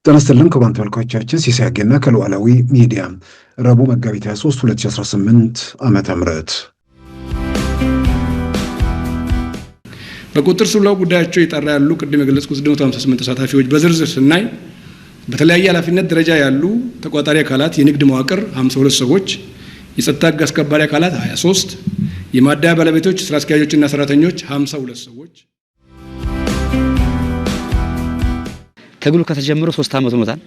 ተነስተልን ክቡራን ተመልካቾቻችን ሲሳይ አገና ከሉዓላዊ ሚዲያ ረቡዕ መጋቢት 23 2018 ዓመተ ምህረት በቁጥር ስር ጉዳያቸው የጠራ ያሉ ቅድም የገለጽኩት 258 ተሳታፊዎች በዝርዝር ስናይ በተለያየ ኃላፊነት ደረጃ ያሉ ተቋጣሪ አካላት የንግድ መዋቅር 52 ሰዎች፣ የጸጥታ ሕግ አስከባሪ አካላት 23፣ የማደያ ባለቤቶች ስራ አስኪያጆችና ሰራተኞች 52 ሰዎች ትግሉ ከተጀመረ 3 ዓመት ሆኖታል።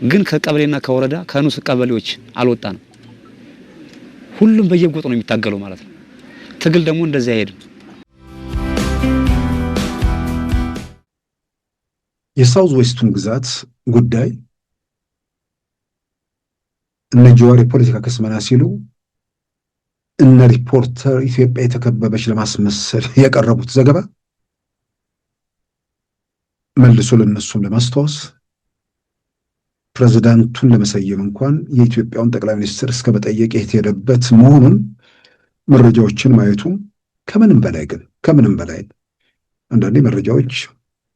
ግን ከቀበሌና ከወረዳ ከንዑስ ቀበሌዎች አልወጣንም። ሁሉም በየጎጥ ነው የሚታገለው ማለት ነው። ትግል ደግሞ እንደዚህ አይሄድም። የሳውዝ ዌስቱን ግዛት ጉዳይ እነ ጀዋር የፖለቲካ ክስመና ሲሉ እነ ሪፖርተር ኢትዮጵያ የተከበበች ለማስመሰል ያቀረቡት ዘገባ መልሶ ለነሱም ለማስተዋወስ ፕሬዝዳንቱን ለመሰየም እንኳን የኢትዮጵያውን ጠቅላይ ሚኒስትር እስከ መጠየቅ የተሄደበት መሆኑን መረጃዎችን ማየቱ ከምንም በላይ አንዳንዴ መረጃዎች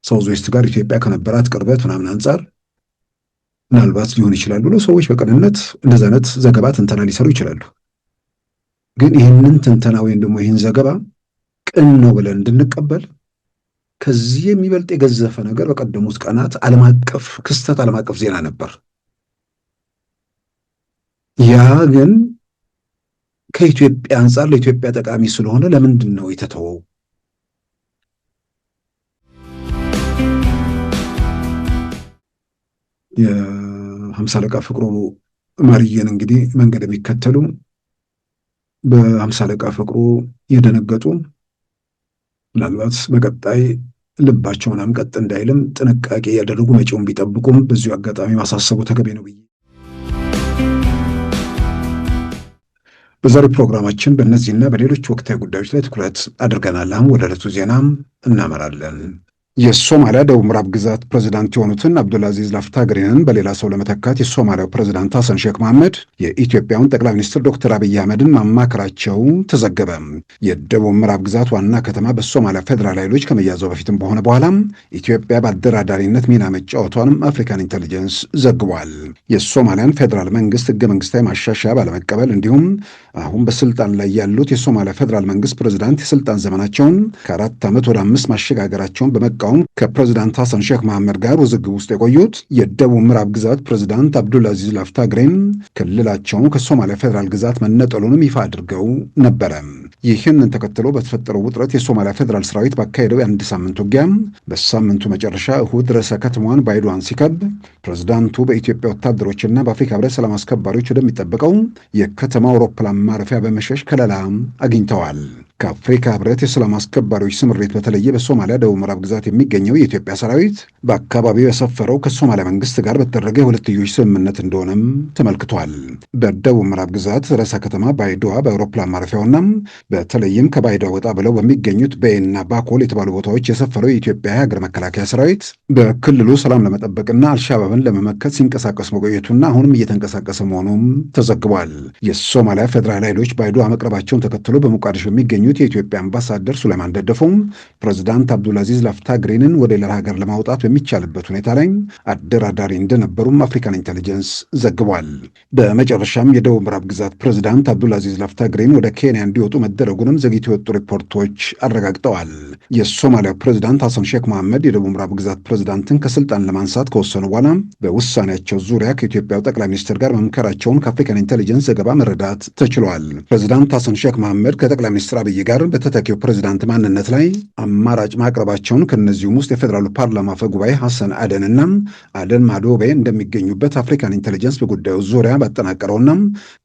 ሳውዝ ዌስት ጋር ኢትዮጵያ ከነበራት ቅርበት ምናምን አንፃር ምናልባት ሊሆን ይችላል ብሎ ሰዎች በቀንነት እንደዛ አይነት ዘገባ ትንተና ሊሰሩ ይችላሉ። ግን ይህንን ትንተና ወይም ደግሞ ይህን ዘገባ ቅን ነው ብለን እንድንቀበል ከዚህ የሚበልጥ የገዘፈ ነገር በቀደሙት ቀናት ዓለም አቀፍ ክስተት ዓለም አቀፍ ዜና ነበር። ያ ግን ከኢትዮጵያ አንፃር ለኢትዮጵያ ጠቃሚ ስለሆነ ለምንድን ነው የተተወው? የ50 አለቃ ፍቅሩ ማርየን እንግዲህ መንገድ የሚከተሉ በ50 አለቃ ፍቅሩ የደነገጡ ምናልባት በቀጣይ ልባቸውን አንቀጥ እንዳይልም ጥንቃቄ ያደረጉ መጪውን ቢጠብቁም በዚሁ አጋጣሚ ማሳሰቡ ተገቢ ነው ብዬ በዛሬው ፕሮግራማችን በእነዚህና በሌሎች ወቅታዊ ጉዳዮች ላይ ትኩረት አድርገናል። አሁን ወደ ዕለቱ ዜናም እናመራለን። የሶማሊያ ደቡብ ምዕራብ ግዛት ፕሬዝዳንት የሆኑትን አብዱልአዚዝ ላፍታግሬንን በሌላ ሰው ለመተካት የሶማሊያው ፕሬዝዳንት ሐሰን ሼክ መሐመድ የኢትዮጵያውን ጠቅላይ ሚኒስትር ዶክተር አብይ አህመድን ማማከራቸው ተዘገበ። የደቡብ ምዕራብ ግዛት ዋና ከተማ በሶማሊያ ፌዴራል ኃይሎች ከመያዟ በፊትም በኋላም ኢትዮጵያ በአደራዳሪነት ሚና መጫወቷንም አፍሪካን ኢንተሊጀንስ ዘግቧል። የሶማሊያን ፌዴራል መንግስት ህገ መንግስታዊ ማሻሻያ ባለመቀበል እንዲሁም አሁን በስልጣን ላይ ያሉት የሶማሊያ ፌዴራል መንግስት ፕሬዝዳንት የስልጣን ዘመናቸውን ከ4 ዓመት ወደ 5 ማሸጋገራቸውን በመቃወም ከፕሬዝዳንት ሐሰን ሼክ መሐመድ ጋር ውዝግብ ውስጥ የቆዩት የደቡብ ምዕራብ ግዛት ፕሬዝዳንት አብዱልአዚዝ ላፍታግሬን ክልላቸውን ከሶማሊያ ፌዴራል ግዛት መነጠሉንም ይፋ አድርገው ነበረ። ይህንን ተከትሎ በተፈጠረው ውጥረት የሶማሊያ ፌዴራል ሰራዊት ባካሄደው የአንድ ሳምንት ውጊያ በሳምንቱ መጨረሻ እሁድ ርዕሰ ከተማዋን ባይዶዋን ሲከብ ፕሬዝዳንቱ በኢትዮጵያ ወታደሮችና በአፍሪካ ህብረት ሰላም አስከባሪዎች ወደሚጠበቀው የከተማ አውሮፕላን ማረፊያ በመሸሽ ከለላ አግኝተዋል። ከአፍሪካ ህብረት የሰላም አስከባሪዎች ስምሪት በተለየ በሶማሊያ ደቡብ ምዕራብ ግዛት የሚገኘው የኢትዮጵያ ሰራዊት በአካባቢው የሰፈረው ከሶማሊያ መንግስት ጋር በተደረገ የሁለትዮሽ ስምምነት እንደሆነም ተመልክቷል። በደቡብ ምዕራብ ግዛት ርዕሰ ከተማ ባይዶዋ በአውሮፕላን ማረፊያውና በተለይም ከባይዶዋ ወጣ ብለው በሚገኙት በኤና ባኮል የተባሉ ቦታዎች የሰፈረው የኢትዮጵያ የሀገር መከላከያ ሰራዊት በክልሉ ሰላም ለመጠበቅና አልሻባብን ለመመከት ሲንቀሳቀስ መቆየቱና አሁንም እየተንቀሳቀሰ መሆኑም ተዘግቧል። የሶማሊያ ፌዴራል ኃይሎች ባይዶዋ መቅረባቸውን ተከትሎ በሞቃዲሾ የሚገኙ የኢትዮጵያ አምባሳደር ሱሌማን ደደፎም ፕሬዝዳንት አብዱልአዚዝ ላፍታግሬንን ወደ ሌላ ሀገር ለማውጣት በሚቻልበት ሁኔታ ላይ አደራዳሪ እንደነበሩም አፍሪካን ኢንተሊጀንስ ዘግቧል። በመጨረሻም የደቡብ ምዕራብ ግዛት ፕሬዝዳንት አብዱልአዚዝ ላፍታግሬን ወደ ኬንያ እንዲወጡ መደረጉንም ዘግይቶ የወጡ ሪፖርቶች አረጋግጠዋል። የሶማሊያው ፕሬዝዳንት ሐሰን ሼክ መሐመድ የደቡብ ምዕራብ ግዛት ፕሬዝዳንትን ከስልጣን ለማንሳት ከወሰኑ በኋላ በውሳኔያቸው ዙሪያ ከኢትዮጵያው ጠቅላይ ሚኒስትር ጋር መምከራቸውን ከአፍሪካን ኢንተሊጀንስ ዘገባ መረዳት ተችሏል። ፕሬዝዳንት ሐሰን ሼክ መሐመድ ከጠቅላይ ሚኒስትር አብይ ጋር በተተኪው ፕሬዝዳንት ማንነት ላይ አማራጭ ማቅረባቸውን ከነዚህም ውስጥ የፌዴራሉ ፓርላማ አፈ ጉባኤ ሐሰን አደንና አደን ማዶቤ እንደሚገኙበት አፍሪካን ኢንተሊጀንስ በጉዳዩ ዙሪያ ባጠናቀረውና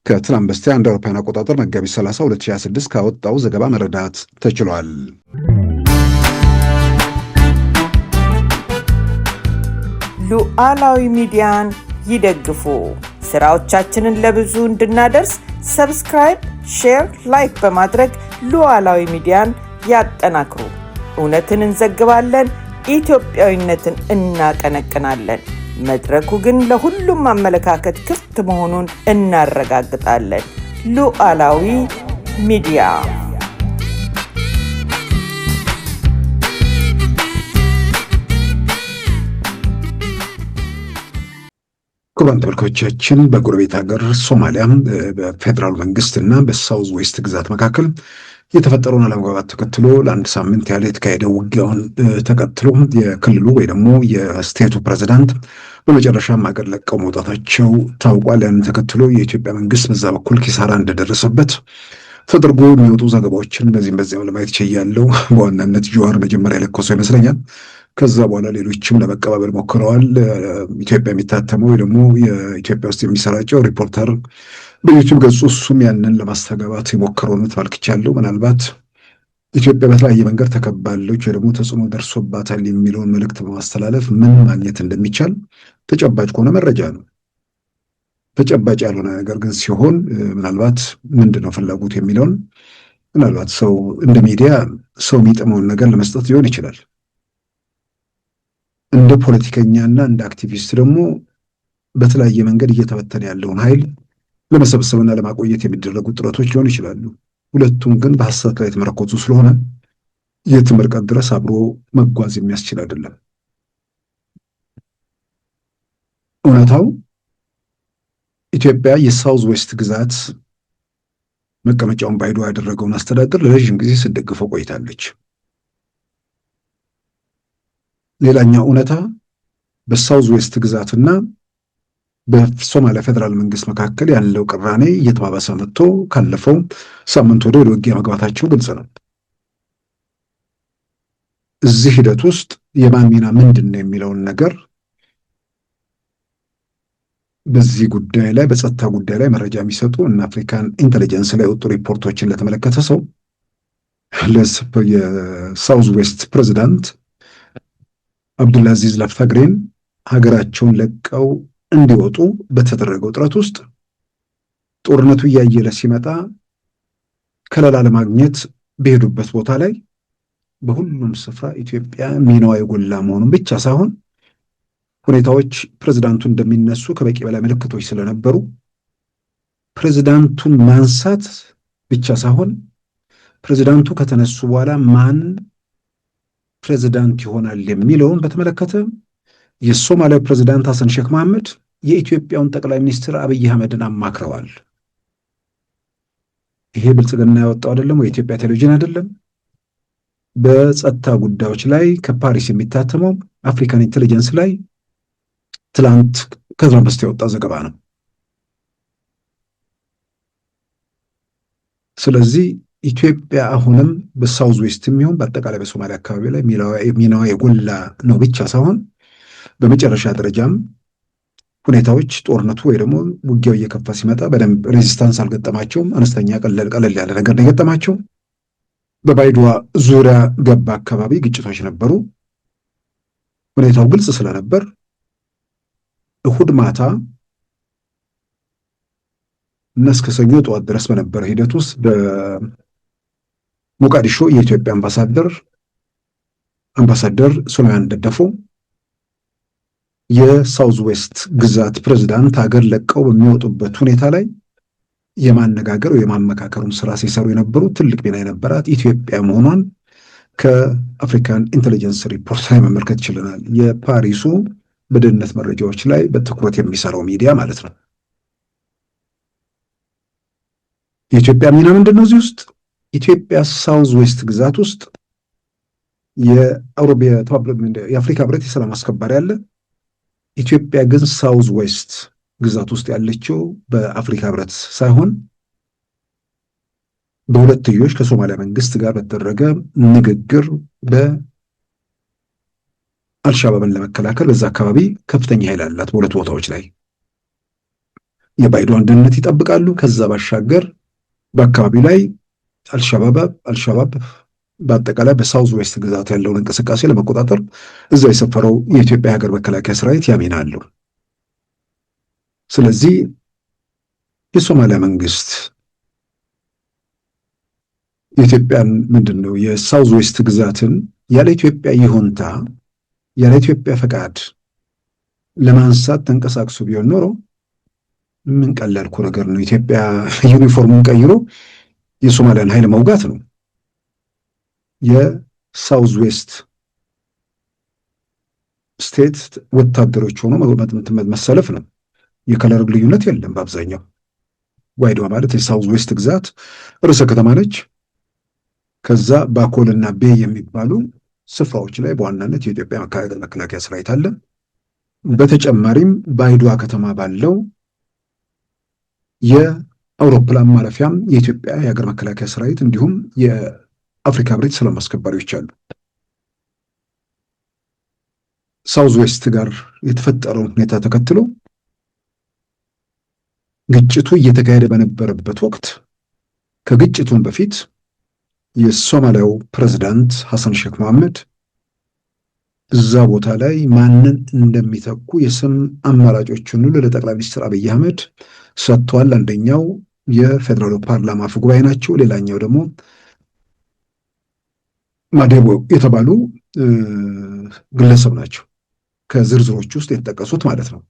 ከትላንት በስቲያ እንደ አውሮፓውያን አቆጣጠር መጋቢት 30 2026 ካወጣው ዘገባ መረዳት ተችሏል። ሉዓላዊ ሚዲያን ይደግፉ። ስራዎቻችንን ለብዙ እንድናደርስ ሰብስክራይብ፣ ሼር፣ ላይክ በማድረግ ሉዓላዊ ሚዲያን ያጠናክሩ። እውነትን እንዘግባለን፣ ኢትዮጵያዊነትን እናቀነቅናለን። መድረኩ ግን ለሁሉም አመለካከት ክፍት መሆኑን እናረጋግጣለን። ሉዓላዊ ሚዲያ። ክቡራን ተመልካቾቻችን በጎረቤት ሀገር ሶማሊያ በፌዴራል መንግስትና በሳውዝ ዌስት ግዛት መካከል የተፈጠረውን አለመግባባት ተከትሎ ለአንድ ሳምንት ያህል የተካሄደው ውጊያውን ተከትሎ የክልሉ ወይ ደግሞ የስቴቱ ፕሬዝዳንት በመጨረሻም አገር ለቀው መውጣታቸው ታውቋል። ያንን ተከትሎ የኢትዮጵያ መንግስት በዛ በኩል ኪሳራ እንደደረሰበት ተደርጎ የሚወጡ ዘገባዎችን በዚህም ለማየት ችያለሁ። በዋናነት ጀዋር መጀመሪያ የለኮሰው ይመስለኛል። ከዛ በኋላ ሌሎችም ለመቀባበል ሞክረዋል። ኢትዮጵያ የሚታተመው ወይ ደግሞ የኢትዮጵያ ውስጥ የሚሰራጨው ሪፖርተር በዩቲዩብ ገጹ እሱም ያንን ለማስተጋባት የሞከረውን ተመልክቻለሁ። ምናልባት ኢትዮጵያ በተለያየ መንገድ ተከባለች ወይ ደግሞ ተጽዕኖ ደርሶባታል የሚለውን መልእክት በማስተላለፍ ምን ማግኘት እንደሚቻል ተጨባጭ ከሆነ መረጃ ነው። ተጨባጭ ያልሆነ ነገር ግን ሲሆን ምናልባት ምንድነው ፍላጎት የሚለውን ምናልባት ሰው እንደ ሚዲያ ሰው የሚጥመውን ነገር ለመስጠት ሊሆን ይችላል። እንደ ፖለቲከኛና እንደ አክቲቪስት ደግሞ በተለያየ መንገድ እየተበተነ ያለውን ኃይል ለመሰብሰብና ለማቆየት የሚደረጉ ጥረቶች ሊሆኑ ይችላሉ። ሁለቱም ግን በሐሰት ላይ የተመረኮዙ ስለሆነ የትም ርቀት ድረስ አብሮ መጓዝ የሚያስችል አይደለም። እውነታው ኢትዮጵያ የሳውዝ ዌስት ግዛት መቀመጫውን ባይዶ ያደረገውን አስተዳደር ለረዥም ጊዜ ስትደግፈው ቆይታለች። ሌላኛው እውነታ በሳውዝ ዌስት ግዛትና በሶማሊያ ፌዴራል መንግስት መካከል ያለው ቅራኔ እየተባባሰ መጥቶ ካለፈው ሳምንት ወደ ውጊያ መግባታቸው ግልጽ ነው። እዚህ ሂደት ውስጥ የማን ሚና ምንድን ነው የሚለውን ነገር በዚህ ጉዳይ ላይ በጸጥታ ጉዳይ ላይ መረጃ የሚሰጡ እና አፍሪካን ኢንተለጀንስ ላይ ወጡ ሪፖርቶችን ለተመለከተ ሰው የሳውዝ ዌስት ፕሬዝዳንት አብዱልአዚዝ ላፍታግሬን ሀገራቸውን ለቀው እንዲወጡ በተደረገው ጥረት ውስጥ ጦርነቱ እያየለ ሲመጣ ከለላ ለማግኘት በሄዱበት ቦታ ላይ በሁሉም ስፍራ ኢትዮጵያ ሚናዋ የጎላ መሆኑን ብቻ ሳይሆን ሁኔታዎች ፕሬዝዳንቱ እንደሚነሱ ከበቂ በላይ ምልክቶች ስለነበሩ ፕሬዝዳንቱን ማንሳት ብቻ ሳይሆን ፕሬዝዳንቱ ከተነሱ በኋላ ማን ፕሬዝዳንት ይሆናል የሚለውን በተመለከተ የሶማሊያ ፕሬዝዳንት ሐሰን ሼክ መሐመድ የኢትዮጵያውን ጠቅላይ ሚኒስትር አብይ አህመድን አማክረዋል። ይሄ ብልጽግና ያወጣው አይደለም ወይ? የኢትዮጵያ ቴሌቪዥን አይደለም? በጸጥታ ጉዳዮች ላይ ከፓሪስ የሚታተመው አፍሪካን ኢንተለጀንስ ላይ ትላንት ከትናንት በስቲያ የወጣ ዘገባ ነው። ስለዚህ ኢትዮጵያ አሁንም በሳውዝ ዌስት የሚሆን በአጠቃላይ በሶማሊያ አካባቢ ላይ ሚናዋ የጎላ ነው ብቻ ሳይሆን በመጨረሻ ደረጃም ሁኔታዎች ጦርነቱ ወይ ደግሞ ውጊያው እየከፋ ሲመጣ በደንብ ሬዚስታንስ አልገጠማቸውም። አነስተኛ ቀለል ያለ ነገር ነው የገጠማቸው። በባይዶዋ ዙሪያ ገባ አካባቢ ግጭቶች ነበሩ። ሁኔታው ግልጽ ስለነበር እሁድ ማታ እና እስከ ሰኞ ጠዋት ድረስ በነበረ ሂደት ውስጥ በሞቃዲሾ የኢትዮጵያ አምባሳደር ሱሌማን ደደፎ የሳውዝ ዌስት ግዛት ፕሬዝዳንት ሀገር ለቀው በሚወጡበት ሁኔታ ላይ የማነጋገር ወይ የማመካከሩን ስራ ሲሰሩ የነበሩ ትልቅ ሚና የነበራት ኢትዮጵያ መሆኗን ከአፍሪካን ኢንተለጀንስ ሪፖርት ላይ መመልከት ችለናል። የፓሪሱ በደህንነት መረጃዎች ላይ በትኩረት የሚሰራው ሚዲያ ማለት ነው። የኢትዮጵያ ሚና ምንድን ነው? እዚህ ውስጥ ኢትዮጵያ ሳውዝ ዌስት ግዛት ውስጥ የአፍሪካ ህብረት የሰላም አስከባሪ አለ። ኢትዮጵያ ግን ሳውዝ ዌስት ግዛት ውስጥ ያለችው በአፍሪካ ህብረት ሳይሆን በሁለትዮሽ ከሶማሊያ መንግስት ጋር በተደረገ ንግግር በአልሻባብን ለመከላከል በዛ አካባቢ ከፍተኛ ኃይል አላት። በሁለት ቦታዎች ላይ የባይዶዋን ደህንነት ይጠብቃሉ። ከዛ ባሻገር በአካባቢው ላይ አልሻባብ በአጠቃላይ በሳውዝ ዌስት ግዛት ያለውን እንቅስቃሴ ለመቆጣጠር እዛ የሰፈረው የኢትዮጵያ ሀገር መከላከያ ሰራዊት ያሚና አለው። ስለዚህ የሶማሊያ መንግስት የኢትዮጵያን የሳውዝ ዌስት ግዛትን ያለ ኢትዮጵያ ይሁንታ ያለ ኢትዮጵያ ፈቃድ ለማንሳት ተንቀሳቅሶ ቢሆን ኖሮ ምን ቀላል እኮ ነገር ነው። ኢትዮጵያ ዩኒፎርሙን ቀይሮ የሶማሊያን ኃይል መውጋት ነው። የሳውዝ ዌስት ስቴት ወታደሮች ሆኖ መሰለፍ ነው። የከለር ልዩነት የለም። በአብዛኛው ዋይድዋ ማለት የሳውዝ ዌስት ግዛት ርዕሰ ከተማ ነች። ከዛ ባኮልና ቤ የሚባሉ ስፍራዎች ላይ በዋናነት የኢትዮጵያ መከላከያ ሰራዊት አለ። በተጨማሪም በአይድዋ ከተማ ባለው የአውሮፕላን ማረፊያም የኢትዮጵያ የሀገር መከላከያ ሰራዊት እንዲሁም የአፍሪካ ህብረት ሰላም አስከባሪዎች አሉ። ሳውዝ ዌስት ጋር የተፈጠረውን ሁኔታ ተከትሎ ግጭቱ እየተካሄደ በነበረበት ወቅት ከግጭቱን በፊት የሶማሊያው ፕሬዝዳንት ሐሰን ሼክ መሐመድ እዛ ቦታ ላይ ማንን እንደሚተኩ የስም አማራጮችን ሁሉ ለጠቅላይ ሚኒስትር አብይ አህመድ ሰጥቷል። አንደኛው የፌዴራሉ ፓርላማ አፈ ጉባኤ ናቸው። ሌላኛው ደግሞ ማዴቦ የተባሉ ግለሰብ ናቸው። ከዝርዝሮች ውስጥ የተጠቀሱት ማለት ነው።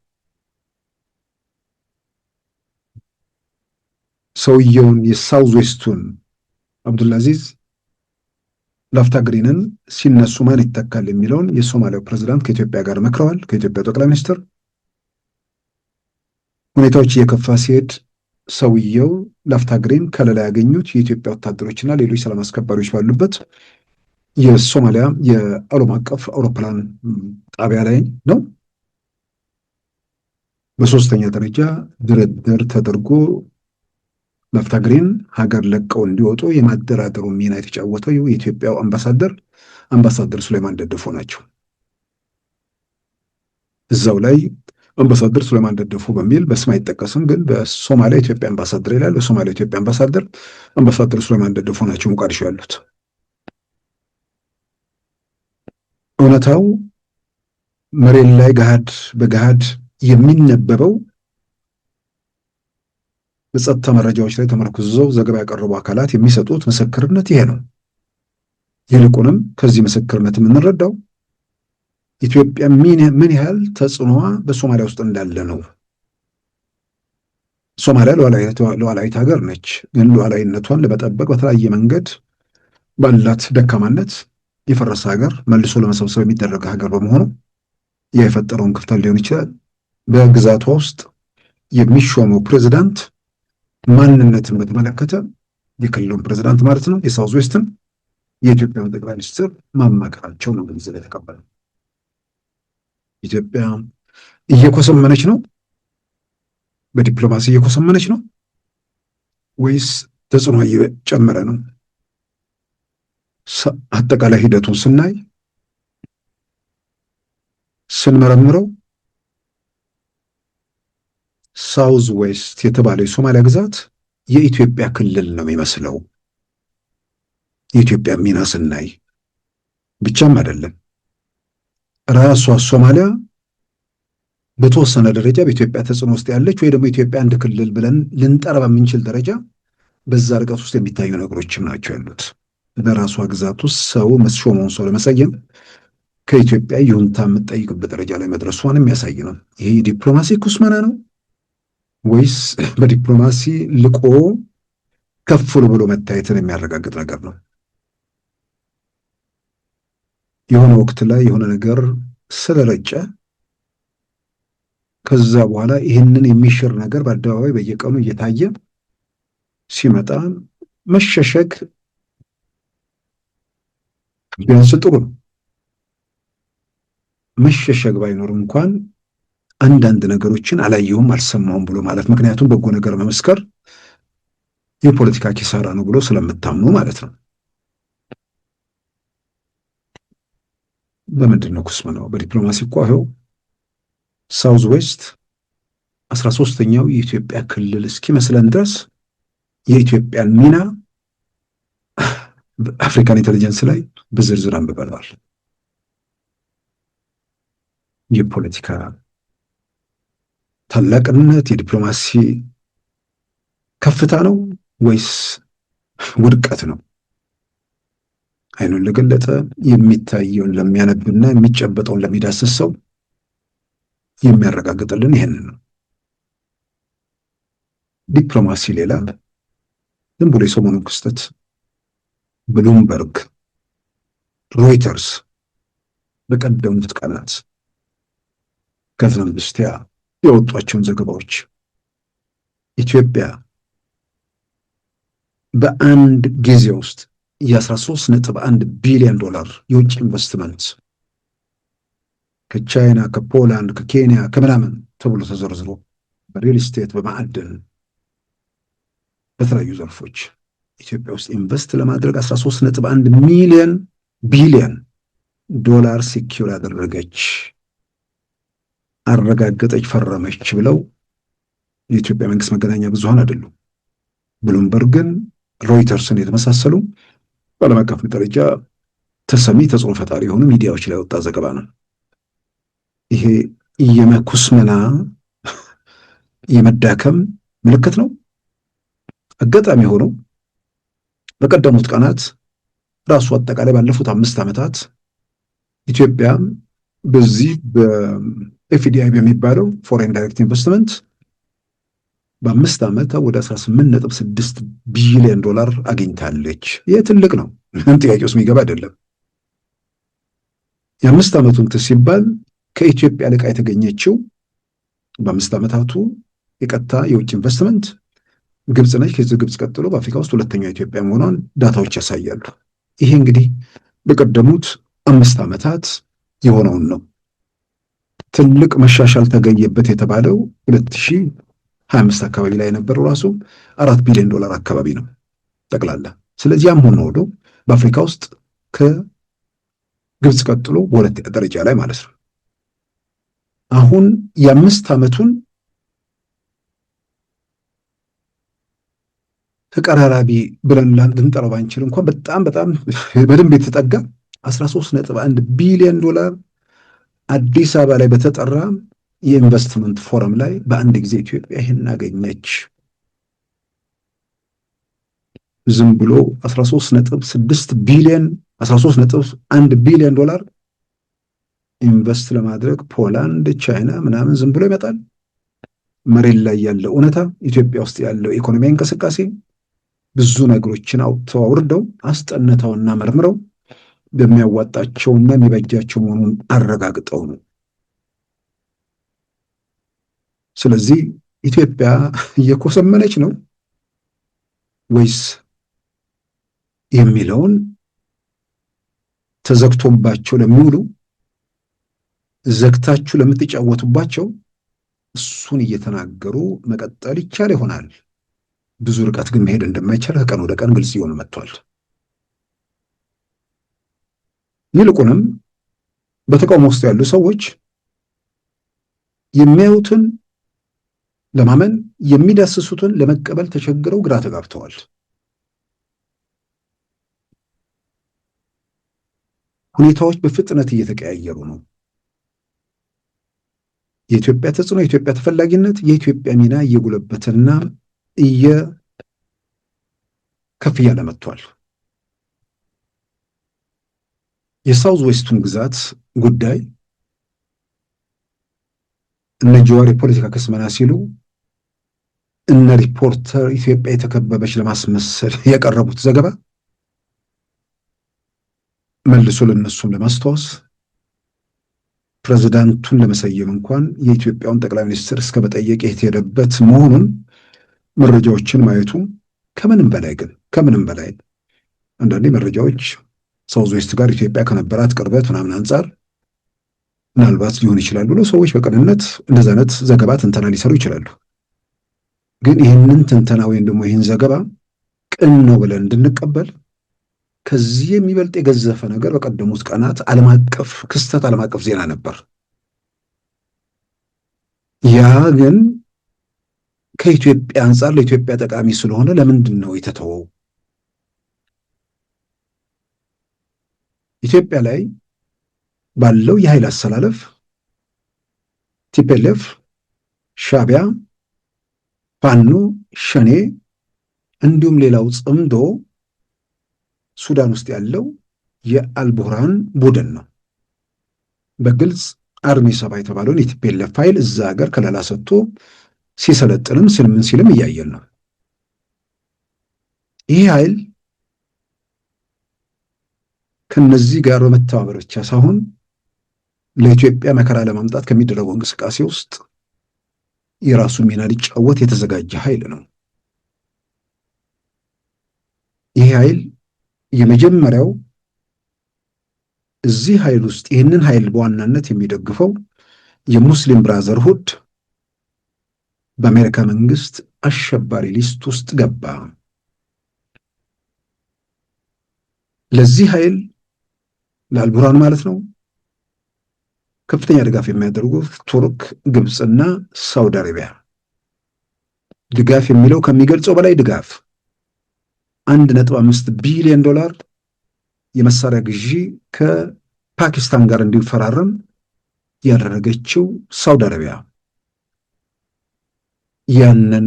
ሰውየውን የሳውዝ ዌስቱን አብዱልአዚዝ ላፍታግሪንን ሲነሱ ማን ይተካል የሚለውን የሶማሊያው ፕሬዝዳንት ከኢትዮጵያ ጋር መክረዋል። ከኢትዮጵያ ጠቅላይ ሚኒስትር ሁኔታዎች እየከፋ ሲሄድ ሰውየው ላፍታግሪን ከለላ ያገኙት የኢትዮጵያ ወታደሮችና ሌሎች ሰላም አስከባሪዎች ባሉበት የሶማሊያ የዓለም አቀፍ አውሮፕላን ጣቢያ ላይ ነው። በሶስተኛ ደረጃ ድርድር ተደርጎ ላፍታግሪን ሀገር ለቀው እንዲወጡ የማደራደሩ ሚና የተጫወተው የኢትዮጵያው አምባሳደር ሱሌማን ደደፎ ናቸው። እዛው ላይ አምባሳደር ሱሌማን ደደፎ በሚል በስም አይጠቀስም፣ ግን በሶማሊያ ኢትዮጵያ አምባሳደር ይላል። በሶማሊያ ኢትዮጵያ አምባሳደር ሱሌማን ደደፎ ናቸው ሞቃዲሾ ያሉት። እውነታው መሬት ላይ በገሃድ የሚነበበው በጸጥታ መረጃዎች ላይ ተመርኩዘው ዘገባ ያቀረቡ አካላት የሚሰጡት ምስክርነት ይሄ ነው። ይልቁንም ከዚህ ምስክርነት የምንረዳው ኢትዮጵያ ምን ያህል ተጽዕኖዋ በሶማሊያ ውስጥ እንዳለ ነው። ሶማሊያ ሉዓላዊት ሀገር ነች፣ ግን ሉዓላዊነቷን ለመጠበቅ በተለያየ መንገድ ባላት ደካማነት የፈረሰ ሀገር መልሶ ለመሰብሰብ የሚደረግ ሀገር በመሆኑ የፈጠረውን ክፍተት ሊሆን ይችላል። በግዛቷ ውስጥ የሚሾመው ፕሬዝዳንት ማንነትን በተመለከተ የክልሉን ፕሬዝዳንት ማለት ነው የሳውዝ ዌስትን የኢትዮጵያን ጠቅላይ ሚኒስትር ማማከራቸው ነው። ገንዘብ የተቀበለ ኢትዮጵያ እየኮሰመነች ነው፣ በዲፕሎማሲ እየኮሰመነች ነው ወይስ ተጽዕኖ እየጨመረ ነው? አጠቃላይ ሂደቱን ስንመረምረው ሳውዝ ዌስት የተባለው የሶማሊያ ግዛት የኢትዮጵያ ክልል ነው የሚመስለው። የኢትዮጵያ ሚና ስናይ ብቻም አይደለም፣ ራሷ ሶማሊያ በተወሰነ ደረጃ በኢትዮጵያ ተጽዕኖ ውስጥ ያለች ወይ ደግሞ ኢትዮጵያ አንድ ክልል ብለን ልንጠራ በምንችል ደረጃ በዛ ርቀት ውስጥ የሚታዩ ነገሮችም ናቸው ያሉት። በራሷ ግዛት ውስጥ ሰው መስሾመውን ሰው ለመሰየም ከኢትዮጵያ ይሁንታ የምትጠይቅበት ደረጃ ላይ መድረሷን የሚያሳይ ነው። ይሄ ዲፕሎማሲ ኩስመና ነው ወይስ በዲፕሎማሲ ልቆ ከፍ ብሎ መታየትን የሚያረጋግጥ ነገር ነው? የሆነ ወቅት ላይ የሆነ ነገር ስለረጨ ከዛ በኋላ ይህንን የሚሽር ነገር በአደባባይ በየቀኑ እየታየ ሲመጣ መሸሸግ ቢያንስ ጥሩ ነው። መሸሸግ ባይኖር እንኳን አንዳንድ ነገሮችን አላየሁም አልሰማሁም ብሎ ማለት፣ ምክንያቱም በጎ ነገር መመስከር የፖለቲካ ኪሳራ ነው ብሎ ስለምታምኑ ማለት ነው። በምንድን ነው ኩስመናው? በዲፕሎማሲ እኮ ይኸው ሳውዝ ዌስት 13ኛው የኢትዮጵያ ክልል እስኪመስለን ድረስ የኢትዮጵያን ሚና አፍሪካን ኢንቴሊጀንስ ላይ በዝርዝር አንብበናል። የፖለቲካ ታላቅነት የዲፕሎማሲ ከፍታ ነው ወይስ ውድቀት ነው? አይኑን ለገለጠ የሚታየውን ለሚያነብና የሚጨበጠውን ለሚዳስስ ሰው የሚያረጋግጥልን ይሄንን ነው። ዲፕሎማሲ ሌላ፣ ዝም ብሎ የሰሞኑን ክስተት ብሉምበርግ፣ ሮይተርስ በቀደሙት ቀናት ከትናንት በስቲያ የወጧቸውን ዘገባዎች ኢትዮጵያ በአንድ ጊዜ ውስጥ የ13.1 ቢሊዮን ዶላር የውጭ ኢንቨስትመንት ከቻይና፣ ከፖላንድ፣ ከኬንያ ከምናምን ተብሎ ተዘርዝሮ በሪል ስቴት፣ በማዕድን፣ በተለያዩ ዘርፎች ኢትዮጵያ ውስጥ ኢንቨስት ለማድረግ 13.1 ቢሊዮን ዶላር ሲኪዩር ያደረገች አረጋገጠች፣ ፈረመች ብለው የኢትዮጵያ መንግስት መገናኛ ብዙሃን አይደሉም። ብሉምበርግን፣ ሮይተርስን የተመሳሰሉ በዓለም አቀፍ ደረጃ ተሰሚ ተጽዕኖ ፈጣሪ የሆኑ ሚዲያዎች ላይ ወጣ ዘገባ ነው። ይሄ የመኩስመና የመዳከም ምልክት ነው። አጋጣሚ ሆነው በቀደሙት ቀናት ራሱ አጠቃላይ ባለፉት 5 ዓመታት ኢትዮጵያ በዚህ በኤፍዲአይ በሚባለው ፎሬን ዳይሬክት ኢንቨስትመንት በ5 ዓመት ወደ 18.6 ቢሊዮን ዶላር አግኝታለች። ይህ ትልቅ ነው፣ ጥያቄ ውስጥ የሚገባ አይደለም። የ5 ዓመቱን ሲባል ከኢትዮጵያ ልቃ የተገኘችው በ5 ዓመታቱ የቀጥታ የውጭ ኢንቨስትመንት ግብጽ ነች። ከዚህ ግብጽ ቀጥሎ በአፍሪካ ውስጥ ሁለተኛው ኢትዮጵያ መሆኗን ዳታዎች ያሳያሉ። ይሄ እንግዲህ በቀደሙት 5 ዓመታት የሆነውን ነው። ትልቅ መሻሻል ተገኘበት የተባለው 2025 አካባቢ ላይ የነበረው ራሱ 4 ቢሊዮን ዶላር አካባቢ ነው ጠቅላላ። ስለዚህ ያም ሆኖ ወዶ በአፍሪካ ውስጥ ከግብጽ ቀጥሎ በሁለተኛ ደረጃ ላይ ማለት ነው። አሁን የ5 ዓመቱን ተቀራራቢ ብለን ልንጠራው ባንችል እንኳን በጣም በደንብ የተጠጋ 13.1 ቢሊዮን ዶላር አዲስ አበባ ላይ በተጠራ የኢንቨስትመንት ፎረም ላይ በአንድ ጊዜ ኢትዮጵያ ይህን አገኘች። ዝም ብሎ 13.1 ቢሊዮን ዶላር ኢንቨስት ለማድረግ ፖላንድ፣ ቻይና ምናምን ዝም ብሎ ይመጣል? መሬት ላይ ያለው እውነታ ኢትዮጵያ ውስጥ ያለው ኢኮኖሚያዊ እንቅስቃሴ ብዙ ነገሮችን አውጥተው አውርደው አስጠንተውና መርምረው በሚያዋጣቸውና የሚበጃቸው መሆኑን አረጋግጠው ነው። ስለዚህ ኢትዮጵያ እየኮሰመነች ነው ወይስ የሚለውን ተዘግቶባቸው ለሚውሉ ዘግታችሁ ለምትጫወቱባቸው እሱን እየተናገሩ መቀጠል ይቻል ይሆናል። ብዙ ርቀት ግን መሄድ እንደማይቻል ከቀን ወደ ቀን ግልጽ እየሆነ መጥቷል። ይልቁንም በተቃውሞ ውስጥ ያሉ ሰዎች የሚያዩትን ለማመን የሚዳስሱትን ለመቀበል ተቸግረው ግራ ተጋብተዋል። ሁኔታዎች በፍጥነት እየተቀያየሩ ነው። የኢትዮጵያ ተጽዕኖ፣ የኢትዮጵያ ተፈላጊነት፣ የኢትዮጵያ ሚና እየጎለበተና ከፍ እያለ መጥቷል። የሳውዝ ዌስቱን ግዛት ጉዳይ እነ ጀዋር የፖለቲካ ክስመና ሲሉ እነ ሪፖርተር ኢትዮጵያ የተከበበች ለማስመሰል ያቀረቡት ዘገባ መልሶ ለነሱም ለማስታወስ ፕሬዝዳንቱን ለመሰየም እንኳን የኢትዮጵያውን ጠቅላይ ሚኒስትር እስከ መጠየቅ የተሄደበት መሆኑን መረጃዎችን ማየቱ ከምንም በላይ አንዳንዴ መረጃዎች ሳውዝ ዌስት ጋር ኢትዮጵያ ከነበራት ቅርበት ምናምን አንጻር ምናልባት ሊሆን ይችላል ብሎ ሰዎች በቅንነት እንደዛ አይነት ዘገባ ትንተና ሊሰሩ ይችላሉ። ግን ይህንን ትንተና ወይም ደግሞ ይህን ዘገባ ቅን ነው ብለን እንድንቀበል ከዚህ የሚበልጥ የገዘፈ ነገር በቀደሙት ቀናት ዓለም አቀፍ ክስተት፣ ዓለም አቀፍ ዜና ነበር። ያ ግን ከኢትዮጵያ አንጻር ለኢትዮጵያ ጠቃሚ ስለሆነ ለምንድን ነው የተተወው? ኢትዮጵያ ላይ ባለው የኃይል አሰላለፍ ቲፒኤልኤፍ ሻዕቢያ፣ ፋኖ፣ ሸኔ እንዲሁም ሌላው ጽምዶ ሱዳን ውስጥ ያለው የአልቡርሃን ቡድን ነው። በግልጽ አርሚ ሰባ የተባለውን የቲፒኤልኤፍ ኃይል እዛ ሀገር ከለላ ሰጥቶ ሲሰለጥንም ስልምን ሲልም እያየን ነው። ይህ ኃይል ከነዚህ ጋር በመተባበር ብቻ ሳይሆን ለኢትዮጵያ መከራ ለማምጣት ከሚደረገው እንቅስቃሴ ውስጥ የራሱ ሚና ሊጫወት የተዘጋጀ ኃይል ነው። ይህ ኃይል የመጀመሪያው እዚህ ኃይል ውስጥ ይህንን ኃይል በዋናነት የሚደግፈው የሙስሊም ብራዘርሁድ በአሜሪካ መንግስት አሸባሪ ሊስት ውስጥ ገባ። ለዚህ ኃይል ለአልቡርሃን ማለት ነው ከፍተኛ ድጋፍ የሚያደርጉት ቱርክ፣ ግብፅና ሳውዲ አረቢያ። ድጋፍ የሚለው ከሚገልጸው በላይ ድጋፍ 1.5 ቢሊዮን ዶላር የመሳሪያ ግዢ ከፓኪስታን ጋር እንዲፈራረም ያደረገችው ሳውዲ አረቢያ ያንን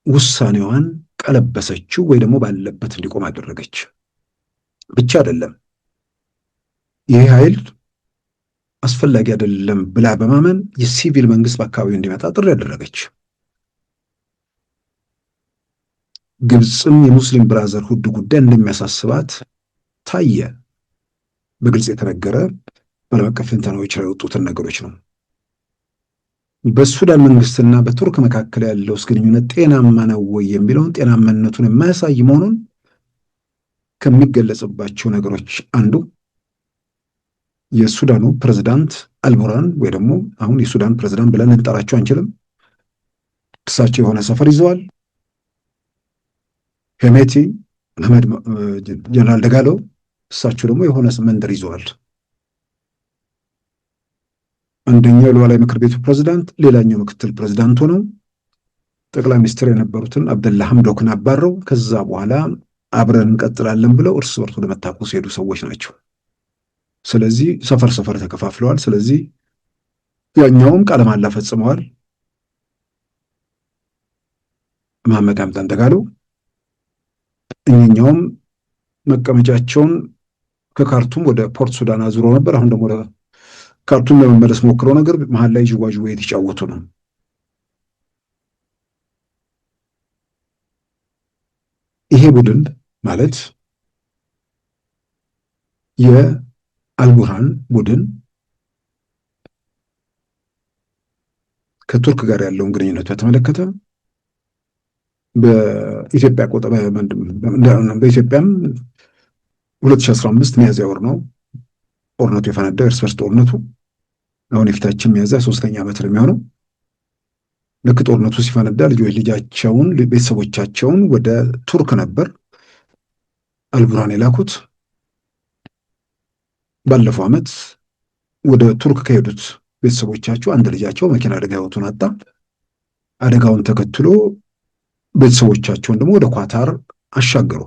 ውሳኔዋን ቀለበሰችው ወይ ደግሞ ባለበት እንዲቆም አደረገች። ብቻ አይደለም ይህ ኃይል አስፈላጊ አይደለም ብላ በማመን የሲቪል መንግስት በአካባቢው እንዲመጣ ጥሪ ያደረገች። ግብፅም የሙስሊም ብራዘርሁድ ጉዳይ እንደሚያሳስባት ታየ። በግልጽ የተነገረ በዓለም አቀፍ ትንተናዎች ላይ የወጡትን ነገሮች ነው። በሱዳን መንግስትና በቱርክ መካከል ያለው ግንኙነት ጤናማ ነው ወይ የሚለውን ጤናማነቱን የማያሳይ መሆኑን ከሚገለጽባቸው ነገሮች አንዱ የሱዳኑ ፕሬዝዳንት አልቡርሃን ወይ ደግሞ አሁን የሱዳን ፕሬዝዳንት ብለን እንጠራቸው አንችልም። እሳቸው የሆነ ሰፈር ይዘዋል። ሄሜቲ መሐመድ ጀነራል ደጋሎ እሳቸው ደግሞ የሆነ መንደር ይዘዋል። አንደኛው የሉዓላዊ ምክር ቤቱ ፕሬዝዳንት፣ ሌላኛው ምክትል ፕሬዝዳንት ሆነው ጠቅላይ ሚኒስትር የነበሩትን አብደላ ሐምዶክን አባረው ከዛ በኋላ አብረን እንቀጥላለን ብለው እርስ በርሱ ለመታኮስ ሄዱ ሰዎች ናቸው። ስለዚህ ሰፈር ሰፈር ተከፋፍለዋል። ስለዚህ ያኛውም ቃለ መሃላ ፈጽመዋል። መሐመድ ሐምዳን ደጋሎ እኛውም መቀመጫቸውን ከካርቱም ወደ ፖርት ሱዳን አዙሮ ነበር። አሁን ደግሞ ወደ ካርቱም ለመመለስ ሞክረው ነገር መሀል ላይ ጅዋጅዌ የተጫወቱ ነው። ይሄ ቡድን ማለት የአልቡርሃን ቡድን ከቱርክ ጋር ያለውን ግንኙነት በተመለከተ በኢትዮጵያም 2015 ሚያዝያ ወር ነው ጦርነቱ የፈነዳው፣ እርስ በርስ ጦርነቱ። አሁን የፊታችን ሚያዝያ 3ኛ ዓመት ነው የሚሆነው። ልክ ጦርነቱ ሲፈነዳ ልጃቸውን ቤተሰቦቻቸውን ወደ ቱርክ ነበር አልቡርሃን የላኩት። ባለፈው ዓመት ወደ ቱርክ ከሄዱት ቤተሰቦቻቸው አንድ ልጃቸው መኪና አደጋ ሕይወቱን አጣ። አደጋውን ተከትሎ ቤተሰቦቻቸውን ደግሞ ወደ ኳታር አሻገሩ።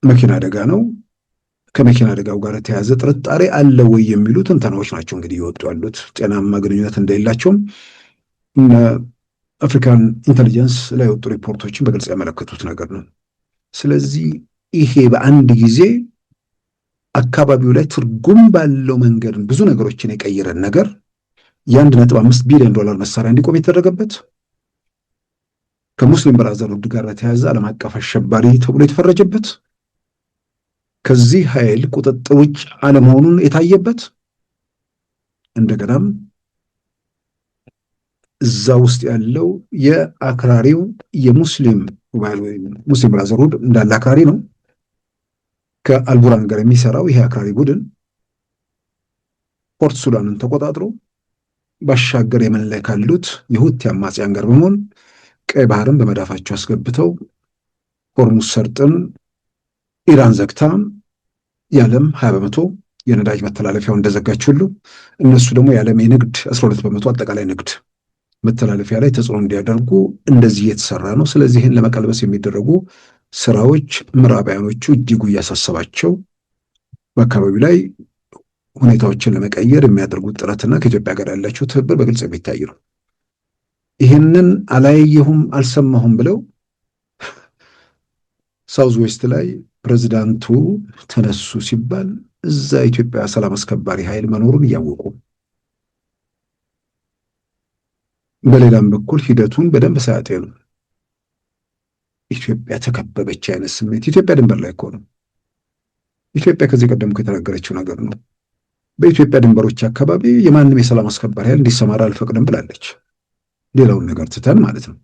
መኪና አደጋ ነው። ከመኪና አደጋው ጋር የተያዘ ጥርጣሬ አለ ወይ የሚሉ ትንተናዎች ናቸው እንግዲህ እየወጡ ያሉት። ጤናማ ግንኙነት እንደሌላቸውም አፍሪካን ኢንተሊጀንስ ላይ የወጡ ሪፖርቶችን በግልጽ ያመለከቱት ነገር ነው። ስለዚህ ይሄ በአንድ ጊዜ አካባቢው ላይ ትርጉም ባለው መንገድ ብዙ ነገሮችን የቀየረን ነገር የ1.5 ቢሊዮን ዶላር መሳሪያ እንዲቆም የተደረገበት ከሙስሊም ብራዘርሁድ ጋር የተያዘ ዓለም አቀፍ አሸባሪ ተብሎ የተፈረጀበት ከዚህ ኃይል ቁጥጥር ውጭ አለመሆኑን የታየበት እንደገናም እዛ ውስጥ ያለው የአክራሪው የሙስሊም ብራዘርሁድ እንዳለ አክራሪ ነው። ከአልቡርሃን ጋር የሚሰራው ይሄ አክራሪ ቡድን ፖርት ሱዳንን ተቆጣጥሮ ባሻገር የመን ላይ ካሉት የሁቲ አማጽያን ጋር በመሆን ቀይ ባህርን በመዳፋቸው አስገብተው ሆርሙዝ ሰርጥን ኢራን ዘግታ የዓለም 20% የነዳጅ መተላለፊያው እንደዘጋች ሁሉ እነሱ ደግሞ የዓለም የንግድ 12% አጠቃላይ ንግድ መተላለፊያ ላይ ተጽዕኖ እንዲያደርጉ እንደዚህ የተሰራ ነው። ስለዚህ ይህን ለመቀልበስ የሚደረጉ ስራዎች ምዕራባውያኖቹ እጅጉ እያሳሰባቸው በአካባቢው ላይ ሁኔታዎችን ለመቀየር የሚያደርጉት ጥረትና ከኢትዮጵያ ጋር ያላቸው ትብብር በግልጽ የሚታይ ነው። ይህንን አላየሁም አልሰማሁም ብለው ሳውዝ ዌስት ላይ ፕሬዚዳንቱ ተነሱ ሲባል እዛ ኢትዮጵያ ሰላም አስከባሪ ኃይል መኖሩን እያወቁ በሌላም በኩል ሂደቱን በደንብ ሳያጤኑ ኢትዮጵያ ተከበበች አይነት ስሜት። ኢትዮጵያ ድንበር ላይ እኮ ነው። ኢትዮጵያ ከዚህ ቀደም የተናገረችው ነገር ነው። በኢትዮጵያ ድንበሮች አካባቢ የማንም የሰላም አስከባሪ ኃይል እንዲሰማራ አልፈቅድም ብላለች። ሌላውን ነገር ትተን ማለት ነው።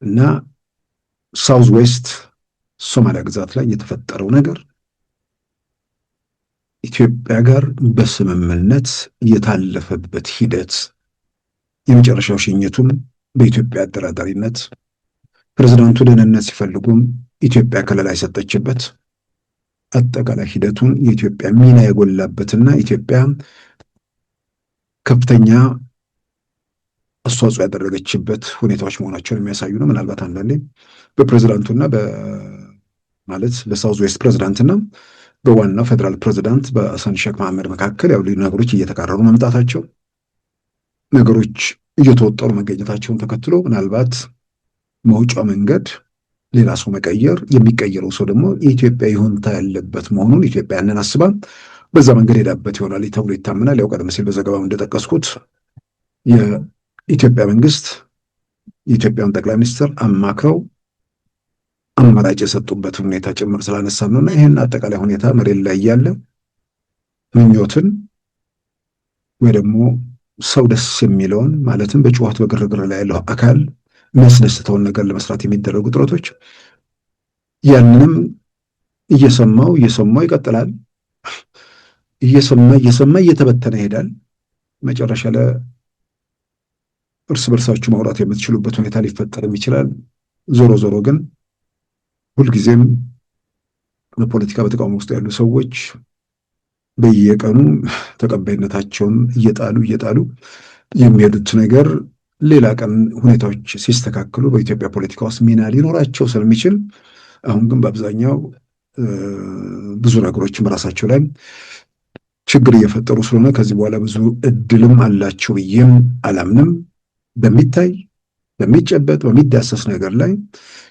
እና ሳውዝ ዌስት ሶማሊያ ግዛት ላይ የተፈጠረው ነገር ኢትዮጵያ ጋር በስምምነት የታለፈበት ሂደት የመጨረሻው ሽኝቱም በኢትዮጵያ አደራዳሪነት ፕሬዝዳንቱ ደህንነት ሲፈልጉም ኢትዮጵያ ከለላ የሰጠችበት አጠቃላይ ሂደቱን የኢትዮጵያ ሚና የጎላበትና ኢትዮጵያ ከፍተኛ አስተዋጽኦ ያደረገችበት ሁኔታዎች መሆናቸውን የሚያሳዩ ነው። ምናልባት አንዳንዴ በፕሬዝዳንቱና ማለት በሳውዝ ዌስት ፕሬዝዳንትና በዋናው ፌዴራል ፕሬዝዳንት በሐሰን ሼክ መሐመድ መካከል ያሉ ነገሮች እየተቃረሩ መምጣታቸው፣ ነገሮች እየተወጠሩ መገኘታቸውን ተከትሎ ምናልባት መውጫው መንገድ ሌላ ሰው መቀየር፣ የሚቀየረው ሰው ደግሞ የኢትዮጵያ ይሁንታ ያለበት መሆኑን ኢትዮጵያ ያንን አስባ በዛ መንገድ ሄዳበት ይሆናል ተብሎ ይታመናል። ያው ቀደም ሲል በዘገባው እንደጠቀስኩት የኢትዮጵያ መንግስት የኢትዮጵያን ጠቅላይ ሚኒስትር አማክረው አማራጭ የሰጡበት ሁኔታ ጭምር ስላነሳን ነውና ይህን አጠቃላይ ሁኔታ መሬት ላይ ያለ ምኞትን ወይ ደግሞ ሰው ደስ የሚለውን ማለትም በጩኸት በግርግር ላይ ያለው አካል የሚያስደስተውን ነገር ለመስራት የሚደረጉ ጥረቶች ያንንም እየሰማው ይቀጥላል። እየሰማ እየተበተነ ይሄዳል። መጨረሻ ላይ እርስ በርሳችሁ ማውራት የምትችሉበት ሁኔታ ሊፈጠርም ይችላል። ዞሮ ዞሮ ግን ሁልጊዜም በፖለቲካ በተቃውሞ ውስጥ ያሉ ሰዎች በየቀኑ ተቀባይነታቸውን እየጣሉ የሚሄዱት ነገር ሌላ ቀን ሁኔታዎች ሲስተካከሉ በኢትዮጵያ ፖለቲካ ውስጥ ሚና ሊኖራቸው ስለሚችል አሁን ግን በአብዛኛው ብዙ ነገሮችን በራሳቸው ላይ ችግር እየፈጠሩ ስለሆነ ከዚህ በኋላ ብዙ እድልም አላቸው ብዬም አላምንም። በሚታይ በሚጨበጥ በሚዳሰስ ነገር ላይ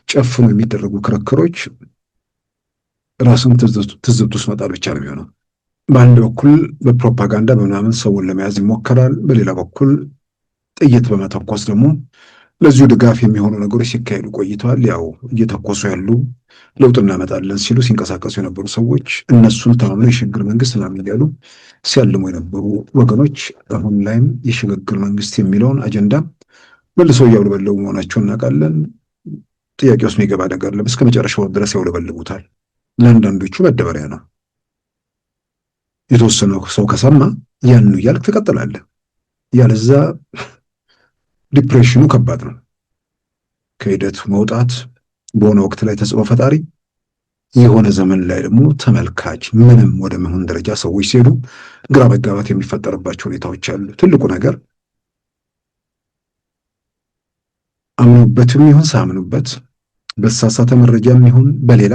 ጨፍኖ የሚደረጉ ክርክሮች ራስን ትዝብት ውስጥ መጣል ብቻ ነው የሚሆነው። በአንድ በኩል በፕሮፓጋንዳ በምናምን ሰውን ለመያዝ ይሞከራል። በሌላ በኩል ጥይት በመተኮስ ደግሞ ለዚሁ ድጋፍ የሚሆኑ ነገሮች ሲካሄዱ ቆይተዋል። ያው እየተኮሱ ያሉ ለውጥ እናመጣለን ሲሉ ሲንቀሳቀሱ የነበሩ ሰዎች እነሱን ተማምነው የሽግግር መንግስት ምናምን እያሉ ሲያልሙ የነበሩ ወገኖች አሁን ላይም የሽግግር መንግስት የሚለውን አጀንዳ መልሰው እያውለበለቡ መሆናቸውን እናውቃለን። ጥያቄ ውስጥ የሚገባ ነገር ለም እስከ መጨረሻው ድረስ ያውለበልቡታል። ለአንዳንዶቹ መደበሪያ ነው። የተወሰነው ሰው ከሰማ ያንኑ እያልክ ትቀጥላለህ። ያለዛ ዲፕሬሽኑ ከባድ ነው። ከሂደት መውጣት በሆነ ወቅት ላይ ተጽዕኖ ፈጣሪ የሆነ ዘመን ላይ ደግሞ ተመልካች ምንም ወደ መሆን ደረጃ ሰዎች ሲሄዱ ግራ መጋባት የሚፈጠርባቸው ሁኔታዎች አሉ። ትልቁ ነገር አምኑበትም ይሁን ሳምኑበት በተሳሳተ መረጃም ይሁን በሌላ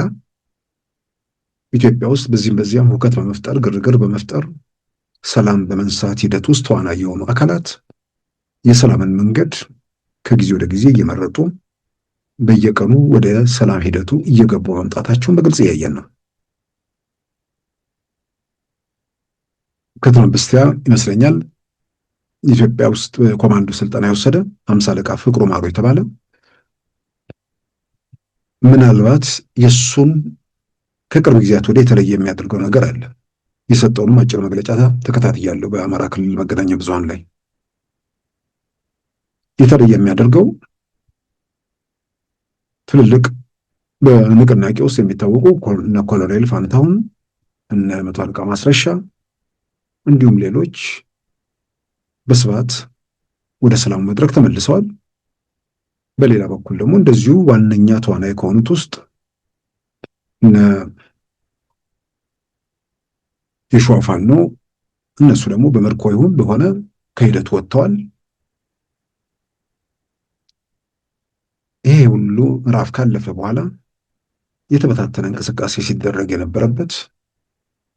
ኢትዮጵያ ውስጥ በዚህም በዚያም ሁከት በመፍጠር ግርግር በመፍጠር ሰላም በመንሳት ሂደት ውስጥ ተዋናይ የሆኑ አካላት የሰላምን መንገድ ከጊዜ ወደ ጊዜ እየመረጡ በየቀኑ ወደ ሰላም ሂደቱ እየገቡ መምጣታቸውን በግልጽ እያየን ነው። ከትናንት በስቲያ ይመስለኛል ኢትዮጵያ ውስጥ ኮማንዶ ስልጠና የወሰደ 50 አለቃ ፍቅሩ ማሩ የተባለ ምናልባት የሱን ከቅርብ ጊዜያት ወደ የተለየ የሚያደርገው ነገር አለ። የሰጠውንም አጭር መግለጫ ተከታትያለሁ በአማራ ክልል መገናኛ ብዙሃን ላይ። የተለየ የሚያደርገው ትልልቅ በንቅናቄ ውስጥ የሚታወቁ እነ ኮሎኔል ፋንታሁን እነ መቶ አለቃ ማስረሻ እንዲሁም ሌሎች በስፋት ወደ ሰላሙ መድረክ ተመልሰዋል። በሌላ በኩል ደግሞ እንደዚሁ ዋነኛ ተዋናይ ከሆኑት ውስጥ እነ የሸዋ ፋኖ እነሱ ደግሞ በመርኮ ይሁን በሆነ ከሂደቱ ወጥተዋል። ይሄ ሁሉ ምዕራፍ ካለፈ በኋላ የተበታተነ እንቅስቃሴ ሲደረግ የነበረበት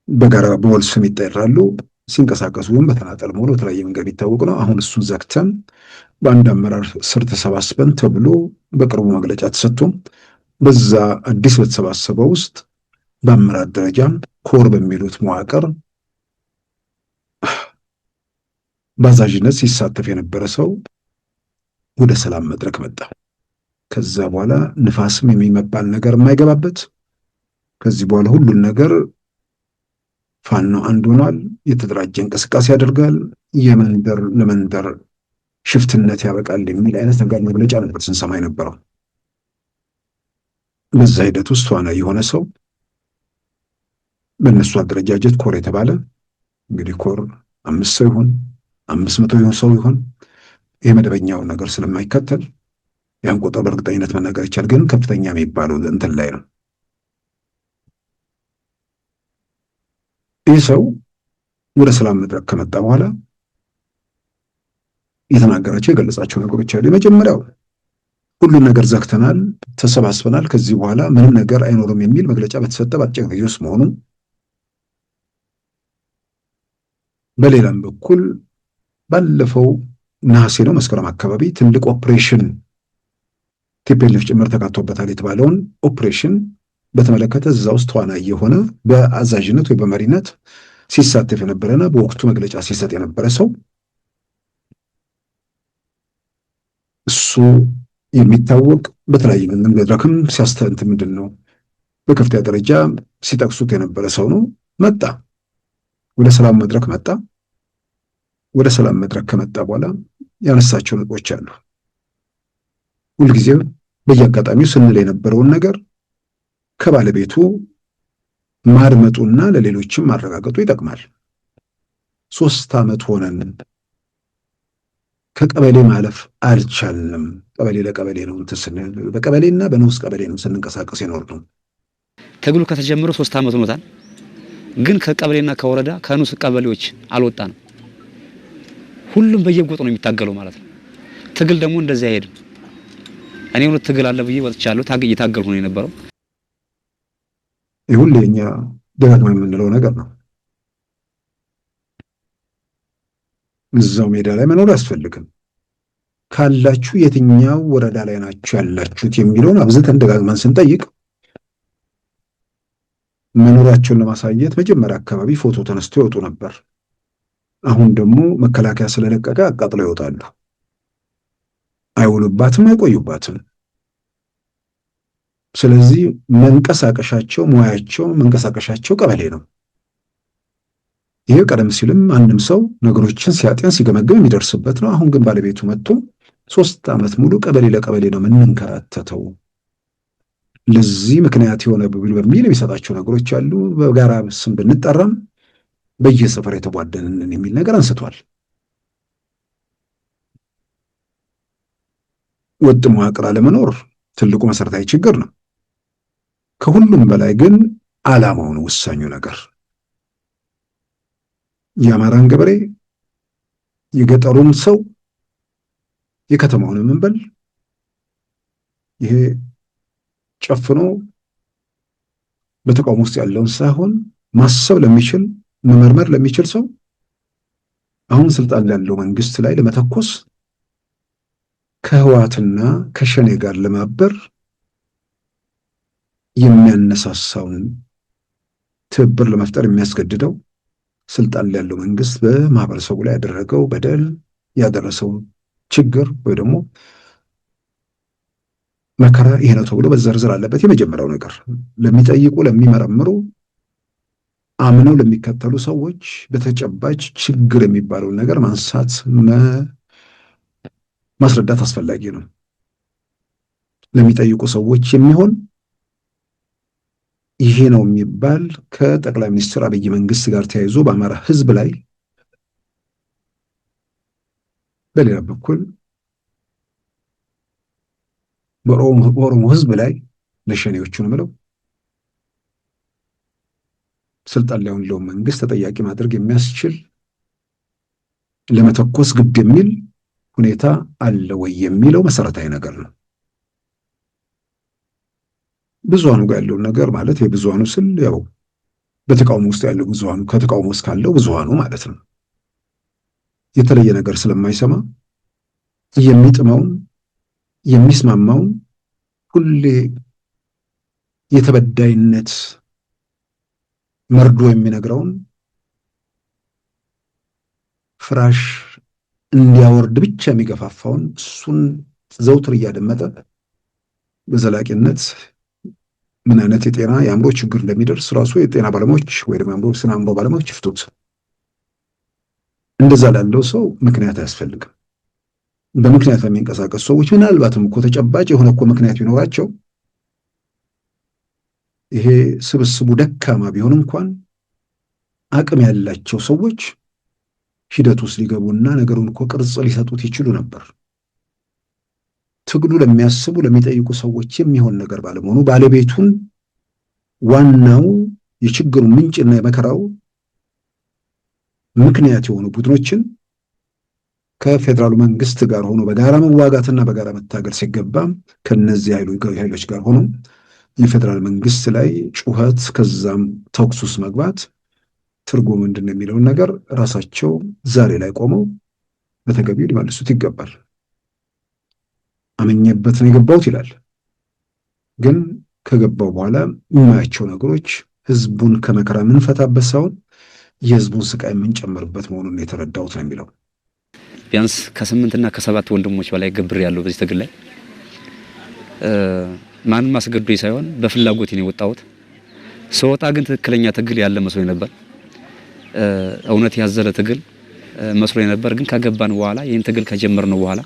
በጋራ በወል ስም ይጠራሉ። ሲንቀሳቀሱ ግን በተናጠል መሆኑ በተለያየ መንገድ የሚታወቅ ነው። አሁን እሱን ዘግተን በአንድ አመራር ስር ተሰባስበን ተብሎ በቅርቡ መግለጫ ተሰጥቶ በዛ አዲስ በተሰባሰበው ውስጥ በአመራር ደረጃ ኮር በሚሉት መዋቅር በአዛዥነት ሲሳተፍ የነበረ ሰው ወደ ሰላም መድረክ መጣ። ከዛ በኋላ ንፋስም የሚመባል ነገር የማይገባበት፣ ከዚህ በኋላ ሁሉን ነገር ፋኖ አንድ ሆኗል፣ የተደራጀ እንቅስቃሴ ያደርጋል፣ የመንደር ለመንደር ሽፍትነት ያበቃል የሚል አይነት ነገር መግለጫ ነበር ስንሰማ የነበረው። በዛ ሂደት ውስጥ ዋና የሆነ ሰው በእነሱ አደረጃጀት ኮር የተባለ እንግዲህ ኮር 5 ሰው ይሆን 500 ይሆን ሰው ይሆን ይሄ መደበኛው ነገር ስለማይከተል ያን ቁጥር በእርግጠኝነት መናገር ይቻል፣ ግን ከፍተኛ የሚባለው እንትን ላይ ነው። ይህ ሰው ወደ ሰላም መድረክ ከመጣ በኋላ የተናገራቸው የገለጻቸው ነገሮች አሉ። የመጀመሪያው ሁሉን ነገር ዘግተናል፣ ተሰባስበናል፣ ከዚህ በኋላ ምንም ነገር አይኖርም የሚል መግለጫ በተሰጠ በአጭር ጊዜ ውስጥ መሆኑ። በሌላም በኩል ባለፈው ነሐሴ ነው መስከረም አካባቢ ትልቅ ኦፕሬሽን ቲፒኤልኤፍ ጭምር ተካቶበታል የተባለውን ኦፕሬሽን በተመለከተ እዛ ውስጥ ተዋናይ የሆነ በአዛዥነት ወይ በመሪነት ሲሳተፍ የነበረና በወቅቱ መግለጫ ሲሰጥ የነበረ ሰው እሱ የሚታወቅ በተለያየ መድረክም ሲያስተንት ምንድን ነው በከፍተኛ ደረጃ ሲጠቅሱት የነበረ ሰው ነው። መጣ፣ ወደ ሰላም መድረክ መጣ። ወደ ሰላም መድረክ ከመጣ በኋላ ያነሳቸው ነጥቦች አሉ። ሁልጊዜ በየአጋጣሚው ስንል የነበረውን ነገር ከባለቤቱ ማድመጡና ለሌሎችም ማረጋገጡ ይጠቅማል። 3 ዓመት ሆነን ከቀበሌ ማለፍ አልቻልንም። ቀበሌ ለቀበሌ ነው ስንል በቀበሌና በንዑስ ቀበሌ ነው ስንንቀሳቀስ የኖር ነው። ትግሉ ከተጀመረ 3 ዓመት ሆኖታል። ግን ከቀበሌና ከወረዳ ከንዑስ ቀበሌዎች አልወጣንም። ሁሉም በየጎጥ ነው የሚታገለው ማለት ነው። ትግል ደግሞ እንደዚህ አይሄድም። እኔ ሁሉ ትግል አለ ብዬ ወጥቻለሁ። እየታገልኩ ነው የነበረው። ይሁን ለኛ ደጋግመን የምንለው ነገር ነው። እዛው ሜዳ ላይ መኖር አያስፈልግም። ካላችሁ የትኛው ወረዳ ላይ ናችሁ ያላችሁት የሚለውን አብዝተን ደጋግመን ስንጠይቅ መኖራቸውን ለማሳየት መጀመሪያ አካባቢ ፎቶ ተነስቶ ይወጡ ነበር። አሁን ደግሞ መከላከያ ስለለቀቀ አቃጥለው ይወጣሉ። አይውሉባትም፣ አይቆዩባትም። ስለዚህ መንቀሳቀሻቸው ሙያቸው መንቀሳቀሻቸው ቀበሌ ነው። ይሄ ቀደም ሲልም አንድም ሰው ነገሮችን ሲያጤን ሲገመገም የሚደርስበት ነው። አሁን ግን ባለቤቱ መጥቶ 3 ዓመት ሙሉ ቀበሌ ለቀበሌ ነው የምንንከራተተው፣ ለዚህ ምክንያት የሆነ በሚል የሚሰጣቸው ነገሮች አሉ። በጋራ ስም ብንጠራም በየሰፈር የተቧደንን የሚል ነገር አንስቷል። ወጥ መዋቅር አለመኖር ትልቁ መሰረታዊ ችግር ነው። ከሁሉም በላይ ግን ዓላማው ነው ወሳኙ ነገር። የአማራን ገበሬ፣ የገጠሩን ሰው፣ የከተማውን መንበል ይሄ ጨፍኖ በተቃውሞ ውስጥ ያለውን ሳይሆን ማሰብ ለሚችል መመርመር ለሚችል ሰው አሁን ስልጣን ያለው መንግስት ላይ ለመተኮስ ከህወሓትና ከሸኔ ጋር ለማበር የሚያነሳሳውን ትብብር ለመፍጠር የሚያስገድደው ስልጣን ላይ ያለው መንግስት በማህበረሰቡ ላይ ያደረገው በደል ያደረሰው ችግር ወይ ደግሞ መከራ ይሄ ነው ተብሎ በዘርዝር አለበት። የመጀመሪያው ነገር ለሚጠይቁ ለሚመረምሩ አምነው ለሚከተሉ ሰዎች በተጨባጭ ችግር የሚባለውን ነገር ማንሳት ማስረዳት አስፈላጊ ነው። ለሚጠይቁ ሰዎች የሚሆን ይሄ ነው የሚባል ከጠቅላይ ሚኒስትር አብይ መንግስት ጋር ተያይዞ በአማራ ህዝብ ላይ በሌላ በኩል በኦሮሞ ህዝብ ላይ ለሸኔዎቹ ነው ብለው ስልጣን ላይ ያለው መንግስት ተጠያቂ ማድረግ የሚያስችል ለመተኮስ ግድ የሚል ሁኔታ አለ ወይ የሚለው መሰረታዊ ነገር ነው። ብዙሃኑ ጋር ያለው ነገር ማለት የብዙሃኑ ስል ያው በተቃውሞ ውስጥ ያለው ብዙሃኑ ከተቃውሞ ውስጥ ካለው ብዙሃኑ ማለት ነው የተለየ ነገር ስለማይሰማ የሚጥመውን የሚስማማውን ሁሌ የተበዳይነት መርዶ የሚነግረውን ፍራሽ እንዲያወርድ ብቻ የሚገፋፋውን እሱን ዘውትር እያደመጠ በዘላቂነት ምን አይነት የጤና የአእምሮ ችግር እንደሚደርስ ራሱ የጤና ባለሙያዎች ወይ ደግሞ ስነ አእምሮ ባለሙያዎች ይፍቱት። እንደዛ ላለው ሰው ምክንያት አያስፈልግም። በምክንያት የሚንቀሳቀሱ ሰዎች ምናልባትም እኮ ተጨባጭ የሆነ እኮ ምክንያት ቢኖራቸው ይሄ ስብስቡ ደካማ ቢሆን እንኳን አቅም ያላቸው ሰዎች ሂደት ውስጥ ሊገቡና ነገሩን እኮ ቅርጽ ሊሰጡት ይችሉ ነበር። ትግሉ ለሚያስቡ ለሚጠይቁ ሰዎች የሚሆን ነገር ባለመሆኑ ባለቤቱን ዋናው የችግሩ ምንጭና የመከራው ምክንያት የሆኑ ቡድኖችን ከፌዴራሉ መንግስት ጋር ሆኖ በጋራ መዋጋትና በጋራ መታገል ሲገባ ከነዚህ ኃይሎች ጋር ሆኖ የፌዴራል መንግስት ላይ ጩኸት ከዛም ተኩስ ውስጥ መግባት ትርጉም ምንድን ነው የሚለውን ነገር ራሳቸው ዛሬ ላይ ቆመው በተገቢው ሊመልሱት ይገባል። አመኘበት ነው የገባሁት ይላል። ግን ከገባው በኋላ የማያቸው ነገሮች ህዝቡን ከመከራ የምንፈታበት ሳይሆን የህዝቡን ስቃይ የምንጨምርበት መሆኑን የተረዳሁት ነው የሚለው። ቢያንስ ከ8 እና ከ7 ወንድሞች በላይ ገብር ያለው በዚህ ትግል ላይ ማንም አስገዶኝ ሳይሆን በፍላጎት ነው የወጣሁት። ስወጣ ግን ትክክለኛ ትግል ያለ መስሎኝ ነበር። እውነት ያዘለ ትግል መስሎኝ ነበር። ግን ከገባን በኋላ ይህን ትግል ከጀመርነው በኋላ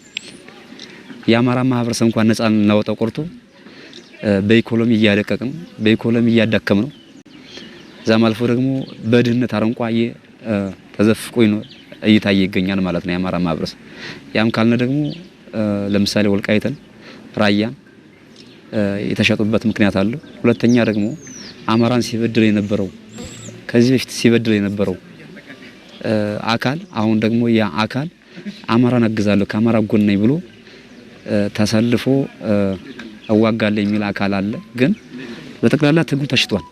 የአማራ ማህበረሰብ እንኳን ነፃ እናወጣው ቆርጦ በኢኮኖሚ እያደቀቅን በኢኮኖሚ እያዳከምነው ዛም አልፎ ደግሞ በድህነት አረንቋ ተዘፍቆ እየታየ ይገኛል ማለት ነው የአማራ ማህበረሰብ። ያም ካልነ ደግሞ ለምሳሌ ወልቃይትን ራያን የተሸጡበት ምክንያት አለ። ሁለተኛ ደግሞ አማራን ሲበድል የነበረው ከዚህ በፊት ሲበድል የነበረው አካል አሁን ደግሞ ያ አካል አማራን አግዛለሁ ከአማራ ጎን ነኝ ብሎ ተሰልፎ እዋጋለሁ የሚል አካል አለ። ግን በጠቅላላ ትግሉ ተሽጧል።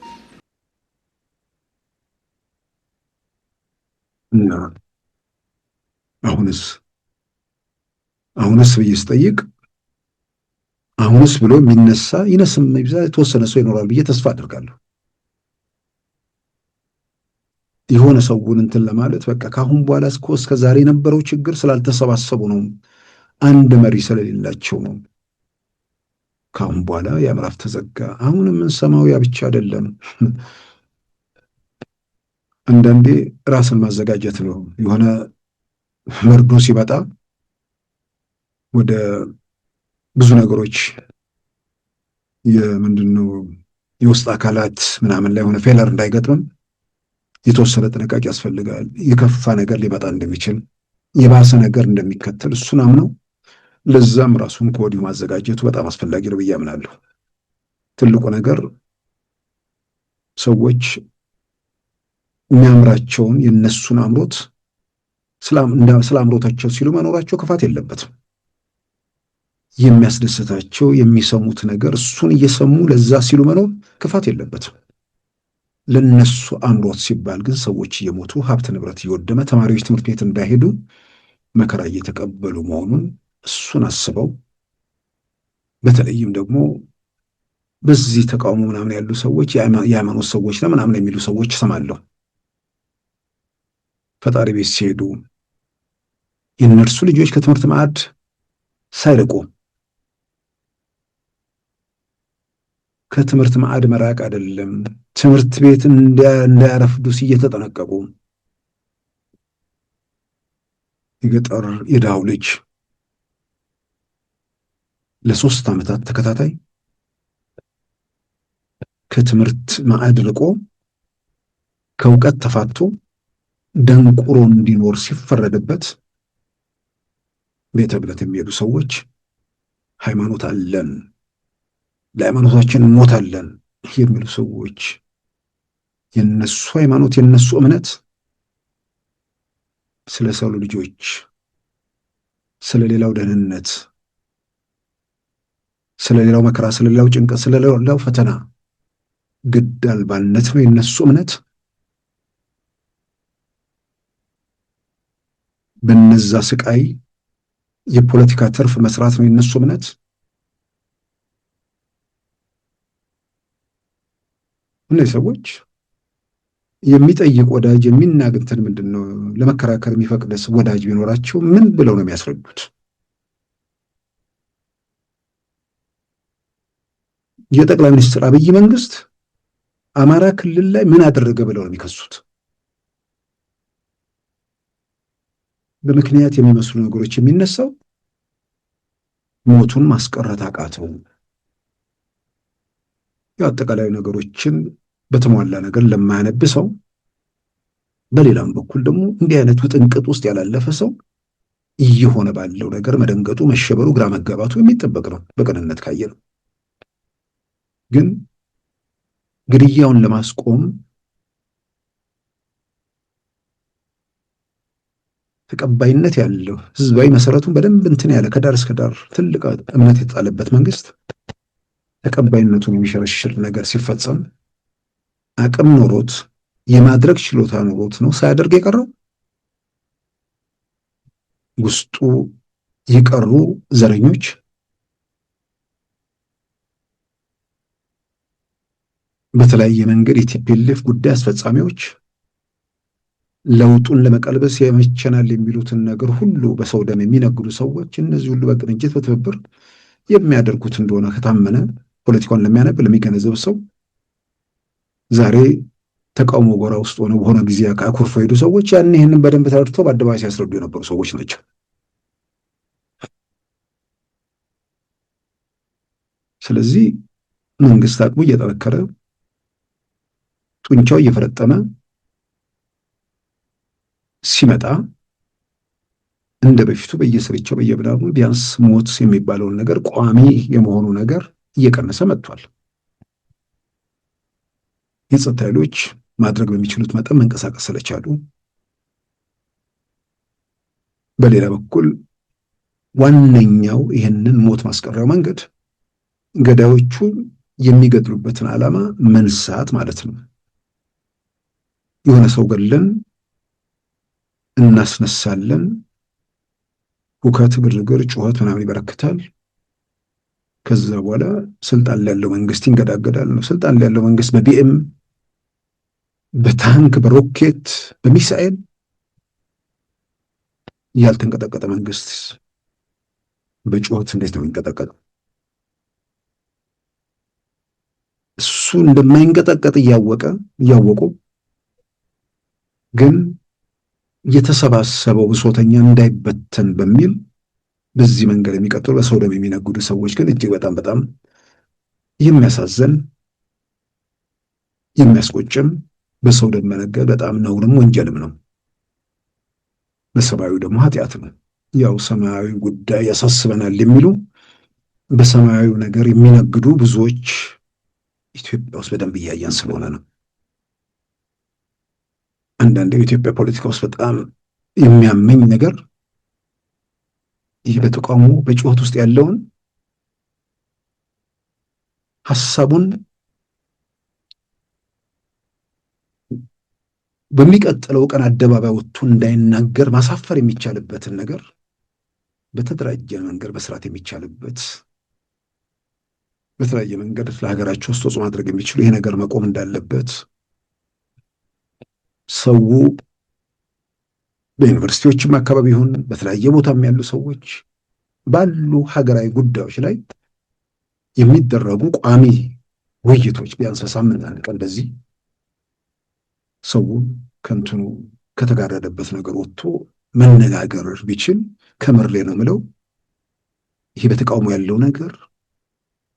እና አሁንስ ብዬ ስጠይቅ አሁንስ ብሎ የሚነሳ ይነስም ይብዛ የተወሰነ ሰው ይኖራል ብዬ ተስፋ አድርጋለሁ። የሆነ ሰውን እንትን ለማለት በቃ ካሁን በኋላ እስከ ዛሬ የነበረው ችግር ስላልተሰባሰቡ ነው፣ አንድ መሪ ስለሌላቸው ነው። ካሁን በኋላ ያ ምዕራፍ ተዘጋ። አሁን የምንሰማው ያ ብቻ አይደለም። አንዳንዴ ራስን ማዘጋጀት ነው። የሆነ መርዶ ሲመጣ ወደ ብዙ ነገሮች የምንድነው የውስጥ አካላት ምናምን ላይ ሆነ ፌለር እንዳይገጥም የተወሰነ ጥንቃቄ ያስፈልጋል። የከፋ ነገር ሊመጣ እንደሚችል የባሰ ነገር እንደሚከተል እሱን አምነው ለዛም ራሱን ከወዲሁ ማዘጋጀቱ በጣም አስፈላጊ ነው ብዬ አምናለሁ። ትልቁ ነገር ሰዎች የሚያምራቸውን የነሱን አምሮት ስለ አምሮታቸው ሲሉ መኖራቸው ክፋት የለበትም። የሚያስደስታቸው የሚሰሙት ነገር እሱን እየሰሙ ለዛ ሲሉ መኖር ክፋት የለበትም። ለነሱ አምሮት ሲባል ግን ሰዎች እየሞቱ ሀብት ንብረት እየወደመ ተማሪዎች ትምህርት ቤት እንዳይሄዱ መከራ እየተቀበሉ መሆኑን እሱን አስበው በተለይም ደግሞ በዚህ ተቃውሞ ምናምን ያሉ ሰዎች የሃይማኖት ሰዎች ነው ምናምን የሚሉ ሰዎች ሰማለሁ። ፈጣሪ ቤት ሲሄዱ የእነርሱ ልጆች ከትምህርት ማዕድ ሳይርቁ ከትምህርት ማዕድ መራቅ አይደለም ትምህርት ቤት እንዳያረፍዱ እየተጠነቀቁ የገጠር የድሃው ልጅ ለ3 ዓመታት ተከታታይ ከትምህርት ማዕድ ርቆ ከእውቀት ተፋቶ ደንቁሮ እንዲኖር ሲፈረድበት ቤተ እምነት የሚሄዱ ሰዎች ሃይማኖት አለን ለሃይማኖታችን እንሞታለን የሚሉ ሰዎች የነሱ ሃይማኖት የነሱ እምነት ስለ ሰው ልጆች ስለ ሌላው ደህንነት ስለ ሌላው መከራ ስለ ሌላው ጭንቀት ስለ ሌላው ፈተና ግድ አልባነት ነው የነሱ እምነት። በነዛ ስቃይ የፖለቲካ ትርፍ መስራት ነው የነሱ እምነት። እነዚህ ሰዎች የሚጠይቅ ወዳጅ የሚናገንትን ምንድነው ለመከራከር የሚፈቅደስ ወዳጅ ቢኖራቸው ምን ብለው ነው የሚያስረዱት? የጠቅላይ ሚኒስትር አብይ መንግስት አማራ ክልል ላይ ምን አደረገ ብለው ነው የሚከሱት? በምክንያት የሚመስሉ ነገሮች የሚነሳው ሞቱን ማስቀረት አቃተው። የአጠቃላይ ነገሮችን በተሟላ ነገር ለማያነብ ሰው፣ በሌላም በኩል ደግሞ እንዲህ አይነት ውጥንቅጥ ውስጥ ያላለፈ ሰው እየሆነ ባለው ነገር መደንገጡ፣ መሸበሩ፣ ግራ መጋባቱ የሚጠበቅ ነው በቅንነት ካየነው። ግን ግድያውን ለማስቆም ተቀባይነት ያለው ህዝባዊ መሰረቱን በደንብ እንትን ያለ ከዳር እስከ ዳር ትልቅ እምነት የተጣለበት መንግስት ተቀባይነቱን የሚሸረሽር ነገር ሲፈጸም አቅም ኖሮት የማድረግ ችሎታ ኖሮት ነው ሳያደርግ የቀረው። ውስጡ የቀሩ ዘረኞች በተለያየ መንገድ የቲፒኤልኤፍ ጉዳይ አስፈጻሚዎች ለውጡን ለመቀልበስ የመቸናል የሚሉትን ነገር ሁሉ በሰው ደም የሚነግዱ ሰዎች እነዚህ ሁሉ በቅንጅት በትብብር የሚያደርጉት እንደሆነ ከታመነ ፖለቲካውን ለሚያነብ ለሚገነዘብ ሰው ዛሬ ተቃውሞ ጎራ ውስጥ ሆነው በሆነ ጊዜ አኩርፎ ሄዱ ሰዎች ያን ይህንን በደንብ ተረድተው በአደባባይ ሲያስረዱ የነበሩ ሰዎች ናቸው። ስለዚህ መንግስት አቅሙ እየጠነከረ ጡንቻው እየፈረጠመ ሲመጣ እንደ በፊቱ በየስርቻው በየብላሙ ቢያንስ ሞት የሚባለውን ነገር ቋሚ የመሆኑ ነገር እየቀነሰ መጥቷል። የጸጥታ ኃይሎች ማድረግ በሚችሉት መጠን መንቀሳቀስ ስለቻሉ፣ በሌላ በኩል ዋነኛው ይህንን ሞት ማስቀሪያው መንገድ ገዳዮቹ የሚገድሉበትን ዓላማ መንሳት ማለት ነው። የሆነ ሰው ገለን እናስነሳለን፣ ሁከት፣ ግርግር፣ ጩኸት ምናምን ይበረክታል። ከዛ በኋላ ስልጣን ላይ ያለው መንግስት ይንገዳገዳል ነው። ስልጣን ላይ ያለው መንግስት በቢኤም በታንክ በሮኬት በሚሳኤል ያልተንቀጠቀጠ መንግስት በጩኸት እንዴት ነው የሚንቀጠቀጠው? እሱ እንደማይንቀጠቀጥ እያወቁ ግን የተሰባሰበው ብሶተኛ እንዳይበተን በሚል በዚህ መንገድ የሚቀጥሉ በሰው ደም የሚነግዱ ሰዎች ግን እጅግ በጣም በጣም የሚያሳዝን የሚያስቆጭም፣ በሰው ደም መነገድ በጣም ነውርም ወንጀልም ነው። በሰማያዊ ደግሞ ኃጢአት ነው። ያው ሰማያዊ ጉዳይ ያሳስበናል የሚሉ በሰማያዊ ነገር የሚነግዱ ብዙዎች ኢትዮጵያ ውስጥ በደንብ እያየን ስለሆነ ነው። አንዳንድ የኢትዮጵያ ፖለቲካ ውስጥ በጣም የሚያመኝ ነገር ይህ በተቃውሞ በጩኸት ውስጥ ያለውን ሐሳቡን በሚቀጥለው ቀን አደባባይ ወጥቶ እንዳይናገር ማሳፈር የሚቻልበትን ነገር በተደራጀ መንገድ መስራት የሚቻልበት፣ በተለያየ መንገድ ለሀገራቸው አስተዋጽኦ ማድረግ የሚችሉ ይሄ ነገር መቆም እንዳለበት ሰው በዩኒቨርሲቲዎችም አካባቢ ይሁን በተለያየ ቦታም ያሉ ሰዎች ባሉ ሀገራዊ ጉዳዮች ላይ የሚደረጉ ቋሚ ውይይቶች ቢያንስ ሳምንት አንድ ቀን በዚህ ሰው ከንትኑ ከተጋረደበት ነገር ወጥቶ መነጋገር ቢችል ከምር ላይ ነው የምለው። ይሄ በተቃውሞ ያለው ነገር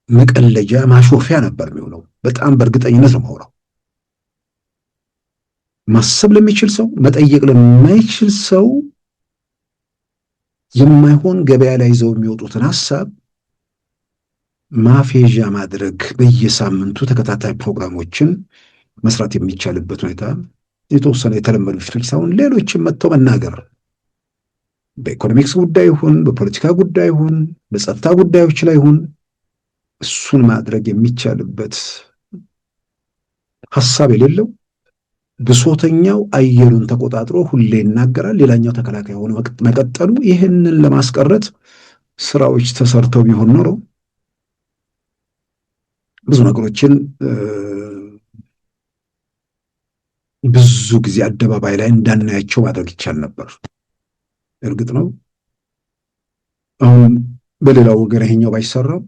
መቀለጃ ማሾፊያ ነበር የሚሆነው። በጣም በእርግጠኝነት ነው የማወራው። ማሰብ ለሚችል ሰው፣ መጠየቅ ለማይችል ሰው የማይሆን ገበያ ላይ ይዘው የሚወጡትን ሐሳብ ማፌዣ ማድረግ በየሳምንቱ ተከታታይ ፕሮግራሞችን መስራት የሚቻልበት ሁኔታ የተወሰነ የተለመዱ ፊቶች ሳይሆን ሌሎችም መጥተው መናገር በኢኮኖሚክስ ጉዳይ ይሁን በፖለቲካ ጉዳይ ይሁን በጸጥታ ጉዳዮች ላይ ይሁን እሱን ማድረግ የሚቻልበት ሐሳብ የሌለው ብሶተኛው አየሩን ተቆጣጥሮ ሁሌ ይናገራል፣ ሌላኛው ተከላካይ ሆኖ መቀጠሉ። ይህንን ለማስቀረት ስራዎች ተሰርተው ቢሆን ኖሮ ብዙ ነገሮችን ብዙ ጊዜ አደባባይ ላይ እንዳናያቸው ማድረግ ይቻል ነበር። እርግጥ ነው አሁን በሌላው ወገን ይሄኛው ባይሰራው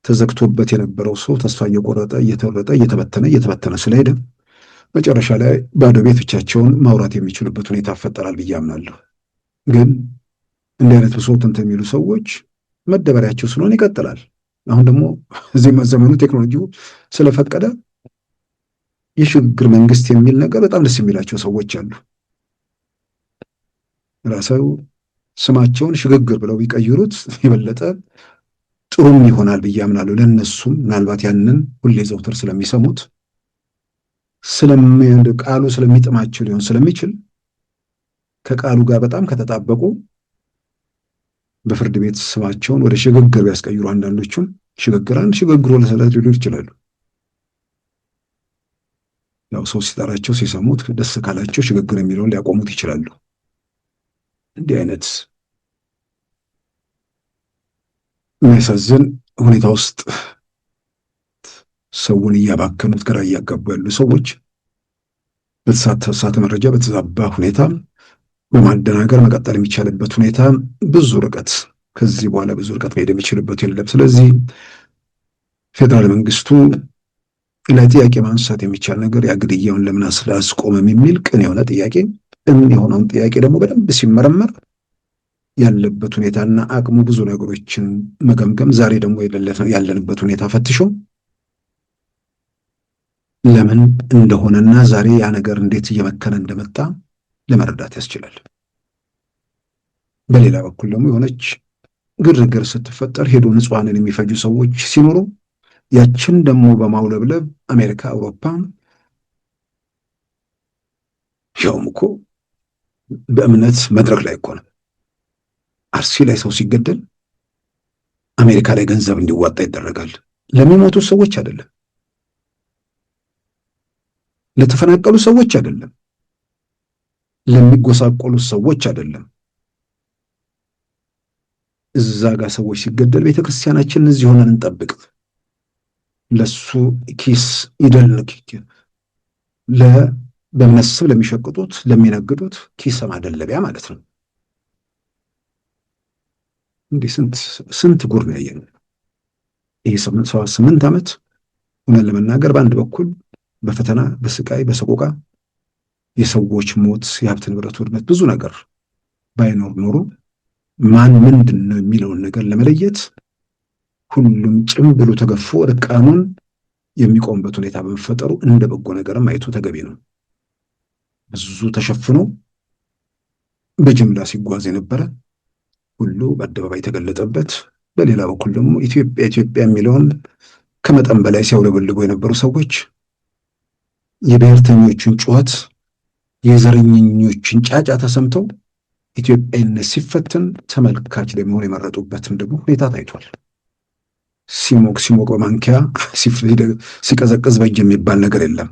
ተዘግቶበት የነበረው ሰው ተስፋ እየቆረጠ እየተወረጠ እየተበተነ ስለሄደ መጨረሻ ላይ ባዶ ቤት ብቻቸውን ማውራት የሚችሉበት ሁኔታ ይፈጠራል ብዬ አምናለሁ። ግን እንዲህ አይነት ብሶት እንትን የሚሉ ሰዎች መደበሪያቸው ስለሆነ ይቀጥላል። አሁን ደግሞ እዚህ ዘመኑ ቴክኖሎጂው ስለፈቀደ የሽግግር መንግስት የሚል ነገር በጣም ደስ የሚላቸው ሰዎች አሉ። ራሳው ስማቸውን ሽግግር ብለው ቢቀይሩት የበለጠ ጥሩም ይሆናል ብዬ አምናለሁ። ለነሱም ምናልባት ያንን ሁሌ ዘውትር ስለሚሰሙት ቃሉ ስለሚጥማቸው ሊሆን ስለሚችል ከቃሉ ጋር በጣም ከተጣበቁ በፍርድ ቤት ስማቸውን ወደ ሽግግር ቢያስቀይሩ አንዳንዶቹም ሽግግር አንድ ሽግግር ለሰላት ሊሉ ይችላሉ። ያው ሰው ሲጠራቸው ሲሰሙት ደስ ካላቸው ሽግግር የሚለውን ሊያቆሙት ይችላሉ። እንዲህ አይነት የሚያሳዝን ሁኔታ ውስጥ ሰውን እያባከኑት ግራ እያጋቡ ያሉ ሰዎች በተሳሳተ መረጃ በተዛባ ሁኔታ በማደናገር መቀጠል የሚቻልበት ሁኔታ ብዙ ርቀት ከዚህ በኋላ ብዙ ርቀት መሄድ የሚችልበት የለም። ስለዚህ ፌዴራል መንግስቱ ላይ ጥያቄ ማንሳት የሚቻል ነገር ያግድያውን ለምን አስቆመም የሚል ቅን የሆነ ጥያቄ፣ ቅን የሆነውን ጥያቄ ደግሞ በደንብ ሲመረመር ያለበት ሁኔታና አቅሙ ብዙ ነገሮችን መገምገም፣ ዛሬ ደግሞ ያለንበት ሁኔታ ፈትሾ ለምን እንደሆነና ዛሬ ያ ነገር እንዴት እየመከነ እንደመጣ ለመረዳት ያስችላል። በሌላ በኩል ደግሞ የሆነች ግርግር ስትፈጠር ሄዶ ንጹሐንን የሚፈጁ ሰዎች ሲኖሩ ያችን ደግሞ በማውለብለብ አሜሪካ፣ አውሮፓ ያውም እኮ በእምነት መድረክ ላይ እኮ ነው አርሲ ላይ ሰው ሲገደል አሜሪካ ላይ ገንዘብ እንዲዋጣ ይደረጋል። ለሚሞቱ ሰዎች አይደለም፣ ለተፈናቀሉ ሰዎች አይደለም፣ ለሚጎሳቆሉ ሰዎች አይደለም። እዛ ጋር ሰዎች ሲገደል ቤተክርስቲያናችን እዚህ ሆነን እንጠብቅ፣ ለሱ ኪስ ይደልክ በእምነት ስም ለሚሸቅጡት ለሚነግዱት ኪስ ማደለቢያ ማለት ነው። እንዲህ ስንት ጉር ነው ያየነው። ይሄ 8 ዓመት ሆነን ለመናገር በአንድ በኩል በፈተና በስቃይ በሰቆቃ የሰዎች ሞት፣ የሀብት ንብረት ውድመት፣ ብዙ ነገር ባይኖር ኖሮ ማን ምንድን ነው የሚለውን ነገር ለመለየት ሁሉም ጭምብሉ ተገፎ እርቃኑን የሚቆምበት ሁኔታ በመፈጠሩ እንደ በጎ ነገርም አይቶ ተገቢ ነው። ብዙ ተሸፍኖ በጅምላ ሲጓዝ የነበረ ሁሉ በአደባባይ የተገለጠበት፣ በሌላ በኩል ደግሞ ኢትዮጵያ ኢትዮጵያ የሚለውን ከመጠን በላይ ሲያውለበልቡ የነበሩ ሰዎች የብሔርተኞቹን ጩኸት የዘረኞችን ጫጫ ተሰምተው ኢትዮጵያዊነት ሲፈትን ተመልካች ለመሆን የመረጡበትም ደግሞ ሁኔታ ታይቷል። ሲሞቅ በማንኪያ ሲቀዘቅዝ በእጅ የሚባል ነገር የለም።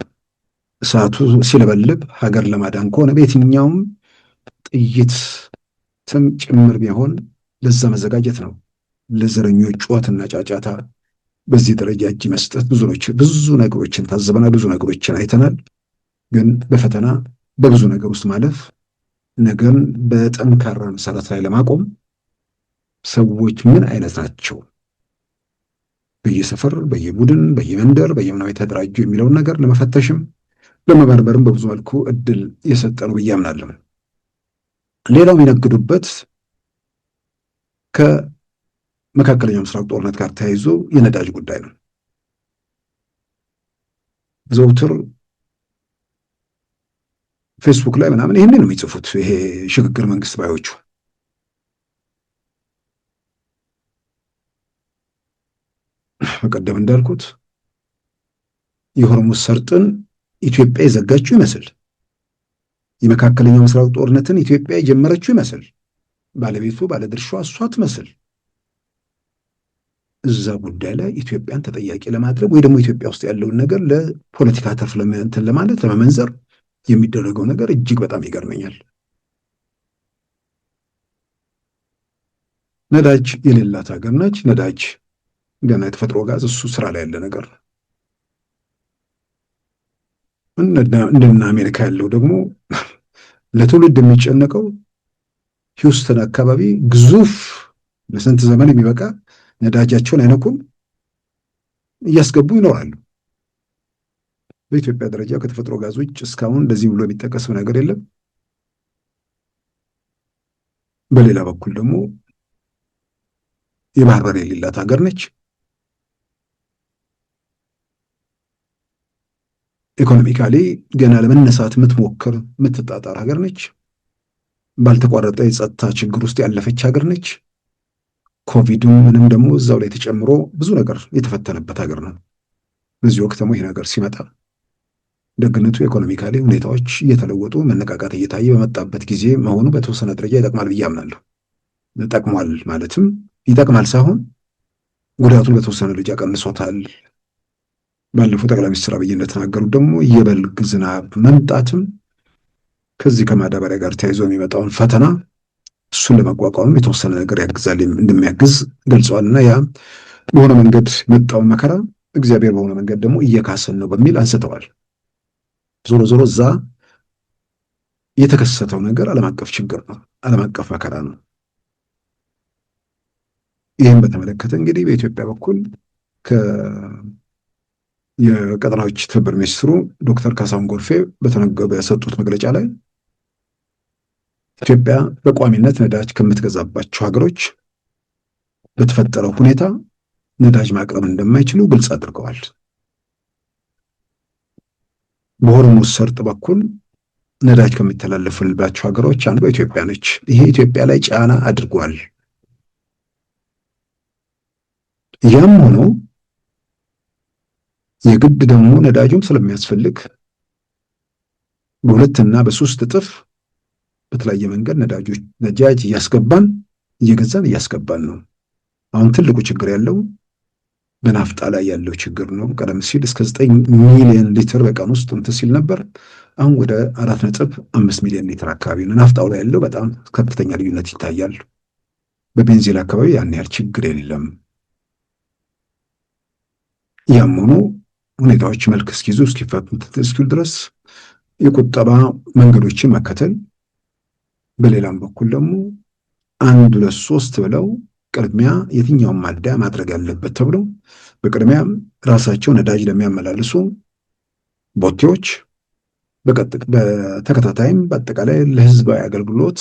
እሳቱ ሲለበልብ ሀገር ለማዳን ከሆነ በየትኛውም ጥይትም ጭምር ቢሆን ለዛ መዘጋጀት ነው። ለዘረኞች ጩኸትና ጫጫታ በዚህ ደረጃ እጅ መስጠት ብዙ ነገሮችን ታዘበናል፣ ብዙ ነገሮችን አይተናል። ግን በፈተና በብዙ ነገር ውስጥ ማለፍ ነገን በጠንካራ መሰረት ላይ ለማቆም ሰዎች ምን አይነት ናቸው፣ በየሰፈር በየቡድን በየመንደር በየምናምን የተደራጁ የሚለውን ነገር ለመፈተሽም ለመመርመርም በብዙ መልኩ እድል የሰጠ ነው ብዬ አምናለሁ። ሌላው የሚነግዱበት ከመካከለኛው ምስራቅ ጦርነት ጋር ተያይዞ የነዳጅ ጉዳይ ነው። ዘውትር ፌስቡክ ላይ ምናምን ይህንን ነው የሚጽፉት። ይሄ ሽግግር መንግስት ባዮቹ በቀደም እንዳልኩት የሆርሙዝ ሰርጥን ኢትዮጵያ የዘጋችው ይመስል፣ የመካከለኛው ምስራቅ ጦርነትን ኢትዮጵያ የጀመረችው ይመስል፣ ባለቤቱ ባለድርሻዋ እሷ ትመስል እዛ ጉዳይ ላይ ኢትዮጵያን ተጠያቂ ለማድረግ ወይ ደግሞ ኢትዮጵያ ውስጥ ያለውን ነገር ለፖለቲካ ተርፍ ለማንተን ለማለት ለመመንዘር የሚደረገው ነገር እጅግ በጣም ይገርመኛል። ነዳጅ የሌላት ሀገር ነች። ነዳጅ ገና የተፈጥሮ ጋዝ እሱ ስራ ላይ ያለ ነገር ነው። እንደና አሜሪካ ያለው ደግሞ ለትውልድ የሚጨነቀው ሂውስተን አካባቢ ግዙፍ ለስንት ዘመን የሚበቃ ነዳጃቸውን አይነኩም እያስገቡ ይኖራሉ። በኢትዮጵያ ደረጃ ከተፈጥሮ ጋዝ ውጭ እስካሁን እንደዚህ ብሎ የሚጠቀሰው ነገር የለም። በሌላ በኩል ደግሞ የባህር በር የሌላት ሀገር ነች። ኢኮኖሚካሊ ገና ለመነሳት የምትሞክር የምትጣጣር ሀገር ነች። ባልተቋረጠ የጸጥታ ችግር ውስጥ ያለፈች ሀገር ነች። ኮቪድ ምንም ደግሞ እዛው ላይ ተጨምሮ ብዙ ነገር የተፈተነበት ሀገር ነው። በዚህ ወቅት ደግሞ ይህ ነገር ሲመጣ ደግነቱ ኢኮኖሚካሊ ሁኔታዎች እየተለወጡ መነቃቃት እየታየ በመጣበት ጊዜ መሆኑ በተወሰነ ደረጃ ይጠቅማል ብዬ አምናለሁ። ጠቅሟል ማለትም ይጠቅማል ሳይሆን ጉዳቱን በተወሰነ ደረጃ ቀንሶታል። ባለፈው ጠቅላይ ሚኒስትር አብይ እንደተናገሩት ደግሞ የበልግ ዝናብ መምጣትም ከዚህ ከማዳበሪያ ጋር ተያይዞ የሚመጣውን ፈተና እሱን ለመቋቋም የተወሰነ ነገር ያግዛል እንደሚያግዝ ገልጸዋልና ያ በሆነ መንገድ መጣውን መከራ እግዚአብሔር በሆነ መንገድ ደግሞ እየካሰን ነው በሚል አንስተዋል። ዞሮ ዞሮ እዛ የተከሰተው ነገር ዓለም አቀፍ ችግር ነው፣ ዓለም አቀፍ መከራ ነው። ይህም በተመለከተ እንግዲህ በኢትዮጵያ በኩል የቀጠናዎች ትብብር ሚኒስትሩ ዶክተር ካሳሁን ጎርፌ በሰጡት መግለጫ ላይ ኢትዮጵያ በቋሚነት ነዳጅ ከምትገዛባቸው ሀገሮች በተፈጠረው ሁኔታ ነዳጅ ማቅረብ እንደማይችሉ ግልጽ አድርገዋል። በሆርሙዝ ሰርጥ በኩል ነዳጅ ከሚተላለፍባቸው ሀገሮች አንዷ ኢትዮጵያ ነች። ይሄ ኢትዮጵያ ላይ ጫና አድርጓል። ያም ሆኖ የግድ ደግሞ ነዳጁም ስለሚያስፈልግ በሁለትና በሶስት እጥፍ በተለያየ መንገድ ነዳጅ እየገዛን እያስገባን ነው። አሁን ትልቁ ችግር ያለው በናፍጣ ላይ ያለው ችግር ነው። ቀደም ሲል እስከ 9 ሚሊዮን ሊትር በቀን ውስጥ እንትን ሲል ነበር። አሁን ወደ 4.5 ሚሊዮን ሊትር አካባቢ ነው። ናፍጣው ላይ ያለው በጣም ከፍተኛ ልዩነት ይታያል። በቤንዚን አካባቢ ያን ያህል ችግር የለም። ያም ሆኖ ሁኔታዎች መልክ እስኪይዙ እስኪሉ ድረስ የቁጠባ መንገዶችን መከተል፣ በሌላም በኩል ደግሞ 1 2 3 ብለው ቅድሚያ የትኛውን ማደያ ማድረግ ያለበት ተብለው በቅድሚያ ራሳቸው ነዳጅ ለሚያመላልሱ ቦቴዎች በተከታታይም በአጠቃላይ ለህዝባዊ አገልግሎት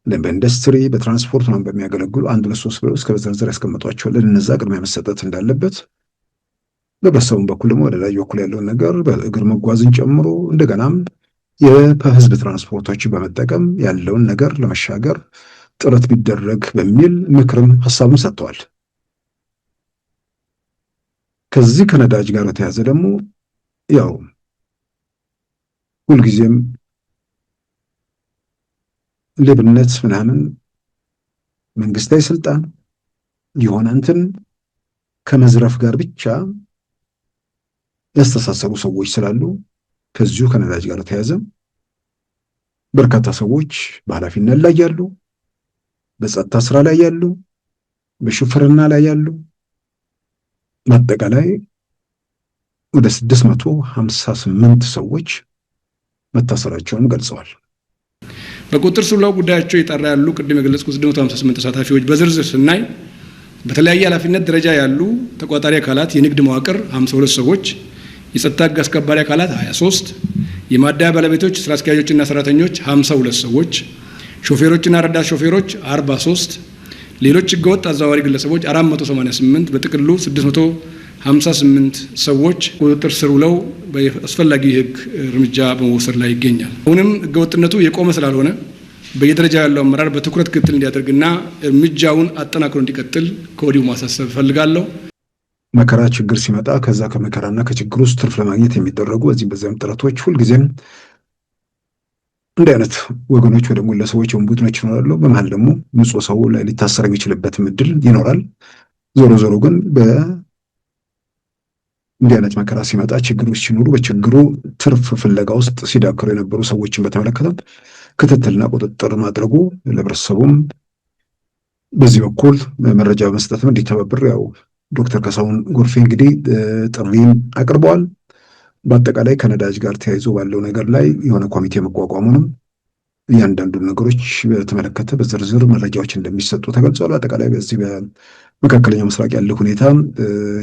በኢንዱስትሪ በትራንስፖርት ነው በሚያገለግሉ 1 2 3 ብለው እስከ በዝርዝር ያስቀምጧቸዋል። ለነዛ ቅድሚያ መሰጠት እንዳለበት በበሰውን በኩል ደግሞ ወደ ላይ በኩል ያለውን ነገር በእግር መጓዝን ጨምሮ እንደገናም የህዝብ ትራንስፖርቶችን በመጠቀም ያለውን ነገር ለመሻገር ጥረት ቢደረግ በሚል ምክርም ሐሳብም ሰጥተዋል። ከዚህ ከነዳጅ ጋር ተያዘ ደግሞ ያው ሁልጊዜም ሌብነት ምናምን መንግስታዊ ስልጣን የሆነ እንትን ከመዝረፍ ጋር ብቻ ያስተሳሰሩ ሰዎች ስላሉ ከዚሁ ከነዳጅ ጋር ተያዘ በርካታ ሰዎች በኃላፊነት ላይ ያሉ፣ በጸጥታ ስራ ላይ ያሉ፣ በሹፍርና ላይ ያሉ በአጠቃላይ ወደ 658 ሰዎች መታሰራቸውን ገልጸዋል። በቁጥር ስር ብለው ጉዳያቸው የጠራ ያሉ ቅድም የገለጽኩት 658 ተሳታፊዎች በዝርዝር ስናይ በተለያየ ኃላፊነት ደረጃ ያሉ ተቋጣሪ አካላት የንግድ መዋቅር 52 ሰዎች፣ የጸጥታ ሕግ አስከባሪ አካላት 23፣ የማደያ ባለቤቶች ስራ አስኪያጆችና ሰራተኞች 52 ሰዎች፣ ሾፌሮችና ረዳት ሾፌሮች 43፣ ሌሎች ህገወጥ አዘዋዋሪ ግለሰቦች 488፣ በጥቅሉ 658 ሰዎች ቁጥጥር ስር ውለው በአስፈላጊ የህግ እርምጃ በመወሰድ ላይ ይገኛል። አሁንም ህገወጥነቱ የቆመ ስላልሆነ በየደረጃው ያለው አመራር በትኩረት ክትትል እንዲያደርግና እርምጃውን አጠናክሮ እንዲቀጥል ከወዲሁ ማሳሰብ እፈልጋለሁ። መከራ ችግር ሲመጣ ከዛ ከመከራና ከችግር ውስጥ ትርፍ ለማግኘት የሚደረጉ በዚህም ጥረቶች ሁልጊዜም እንዲህ አይነት ወገኖች ወይ ደግሞ ግለሰቦች ወይም ቡድኖች ይኖራሉ። በመሀል ደግሞ ንጹህ ሰው ላይ ሊታሰር የሚችልበትም እድል ይኖራል። ዞሮ ዞሮ ግን እንዲህ አይነት መከራ ሲመጣ ችግሮች ሲኖሩ በችግሩ ትርፍ ፍለጋ ውስጥ ሲዳክሩ የነበሩ ሰዎችን በተመለከተ ክትትልና ቁጥጥር ማድረጉ ለህብረተሰቡም በዚህ በኩል መረጃ በመስጠትም እንዲተባበር ያው ዶክተር ካሳሁን ጎርፌ እንግዲህ ጥሪን አቅርበዋል። በአጠቃላይ ከነዳጅ ጋር ተያይዞ ባለው ነገር ላይ የሆነ ኮሚቴ መቋቋሙንም እያንዳንዱ ነገሮች በተመለከተ በዝርዝር መረጃዎች እንደሚሰጡ ተገልጿል። በአጠቃላይ በዚህ በመካከለኛው ምስራቅ ያለው ሁኔታ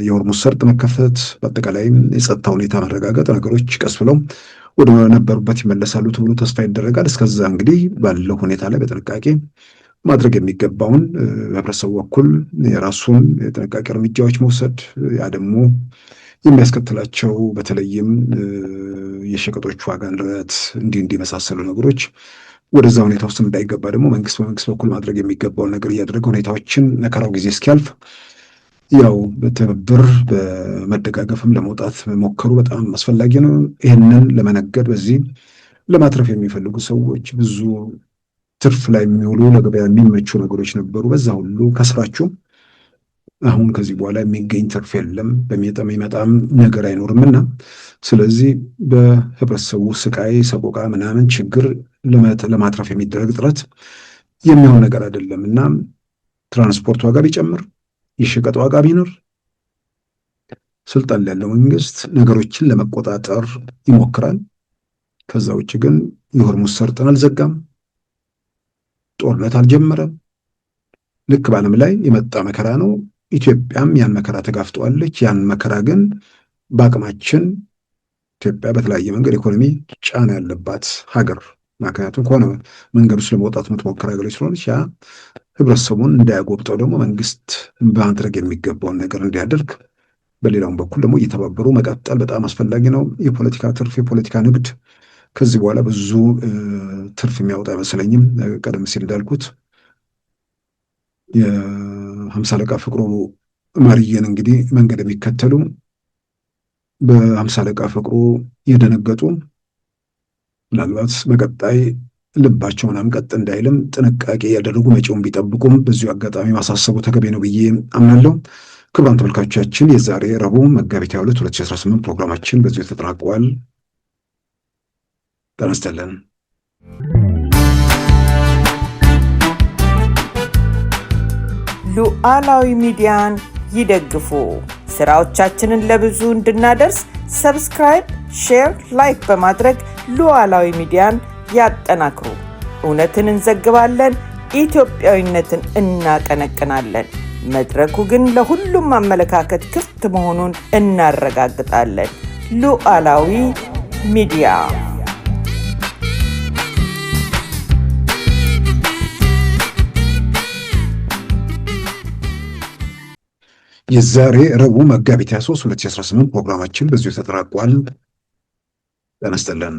የሆርሙዝ ሰርጥ መከፈት፣ በአጠቃላይ የጸጥታ ሁኔታ መረጋገጥ፣ ነገሮች ቀስ ብለው ወደ ነበሩበት ይመለሳሉ ተብሎ ተስፋ ይደረጋል። እስከዛ እንግዲህ ባለው ሁኔታ ላይ በጥንቃቄ ማድረግ የሚገባውን በህብረተሰቡ በኩል የራሱን የጥንቃቄ እርምጃዎች መውሰድ፣ ያ ደግሞ የሚያስከትላቸው በተለይም የሸቀጦች ዋጋ ንረት እንዲመሳሰሉ ነገሮች ወደዛ ሁኔታ ውስጥ እንዳይገባ ደግሞ በመንግስት በኩል ማድረግ የሚገባውን ነገር እያደረገ ሁኔታዎችን መከራው ጊዜ እስኪያልፍ ያው በትብብር በመደጋገፍም ለመውጣት መሞከሩ በጣም አስፈላጊ ነው። ይህንን ለመነገድ በዚህ ለማትረፍ የሚፈልጉ ሰዎች ብዙ ትርፍ ላይ የሚውሉ ለገበያ የሚመቹ ነገሮች ነበሩ። በዛ ሁሉ ከስራችሁ አሁን ከዚህ በኋላ የሚገኝ ትርፍ የለም፣ በሚመጣም ነገር አይኖርምና ስለዚህ በህብረተሰቡ ስቃይ፣ ሰቆቃ፣ ምናምን ችግር ለማትረፍ የሚደረግ ጥረት የሚሆን ነገር አይደለም እና ትራንስፖርት ዋጋ ቢጨምር፣ የሸቀጥ ዋጋ ቢኖር ስልጣን ያለው መንግስት ነገሮችን ለመቆጣጠር ይሞክራል። ከዛ ውጭ ግን የሆርሙዝ ሰርጥን አልዘጋም፣ ጦርነት አልጀመረም። ልክ በዓለም ላይ የመጣ መከራ ነው። ኢትዮጵያም ያን መከራ ተጋፍጠዋለች። ያን መከራ ግን በአቅማችን ኢትዮጵያ በተለያየ መንገድ ኢኮኖሚ ጫና ያለባት ሀገር፣ ምክንያቱም ከሆነ መንገድ ውስጥ ለመውጣት የምትሞክር ሀገሮች ስለሆነች ያ ህብረተሰቡን እንዳያጎብጠው ደግሞ መንግስት በማድረግ የሚገባውን ነገር እንዲያደርግ፣ በሌላውም በኩል ደግሞ እየተባበሩ መቀጠል በጣም አስፈላጊ ነው። የፖለቲካ ትርፍ፣ የፖለቲካ ንግድ ከዚህ በኋላ ብዙ ትርፍ የሚያወጣ አይመስለኝም። ቀደም ሲል እንዳልኩት የሀምሳ አለቃ ፍቅሩ ማርየን እንግዲህ መንገድ የሚከተሉ በሀምሳ አለቃ ፍቅሩ የደነገጡ ምናልባት በቀጣይ ልባቸው ምናምን ቀጥ እንዳይልም ጥንቃቄ ያደረጉ መጪውን ቢጠብቁም በዚሁ አጋጣሚ ማሳሰቡ ተገቢ ነው ብዬ አምናለሁ። ክቡራን ተመልካቾቻችን የዛሬ ረቡዕ መጋቢት 22 2018 ፕሮግራማችን በዚሁ ተጠናቀዋል። ጤና ይስጥልን። ሉዓላዊ ሚዲያን ይደግፉ። ስራዎቻችንን ለብዙ እንድናደርስ ሰብስክራይብ፣ ሼር፣ ላይክ በማድረግ ሉዓላዊ ሚዲያን ያጠናክሩ። እውነትን እንዘግባለን፣ ኢትዮጵያዊነትን እናቀነቅናለን። መድረኩ ግን ለሁሉም አመለካከት ክፍት መሆኑን እናረጋግጣለን። ሉዓላዊ ሚዲያ የዛሬ ረቡዕ መጋቢት 23 2018 ፕሮግራማችን በዚሁ ተጠናቋል። ጤና ይስጥልን።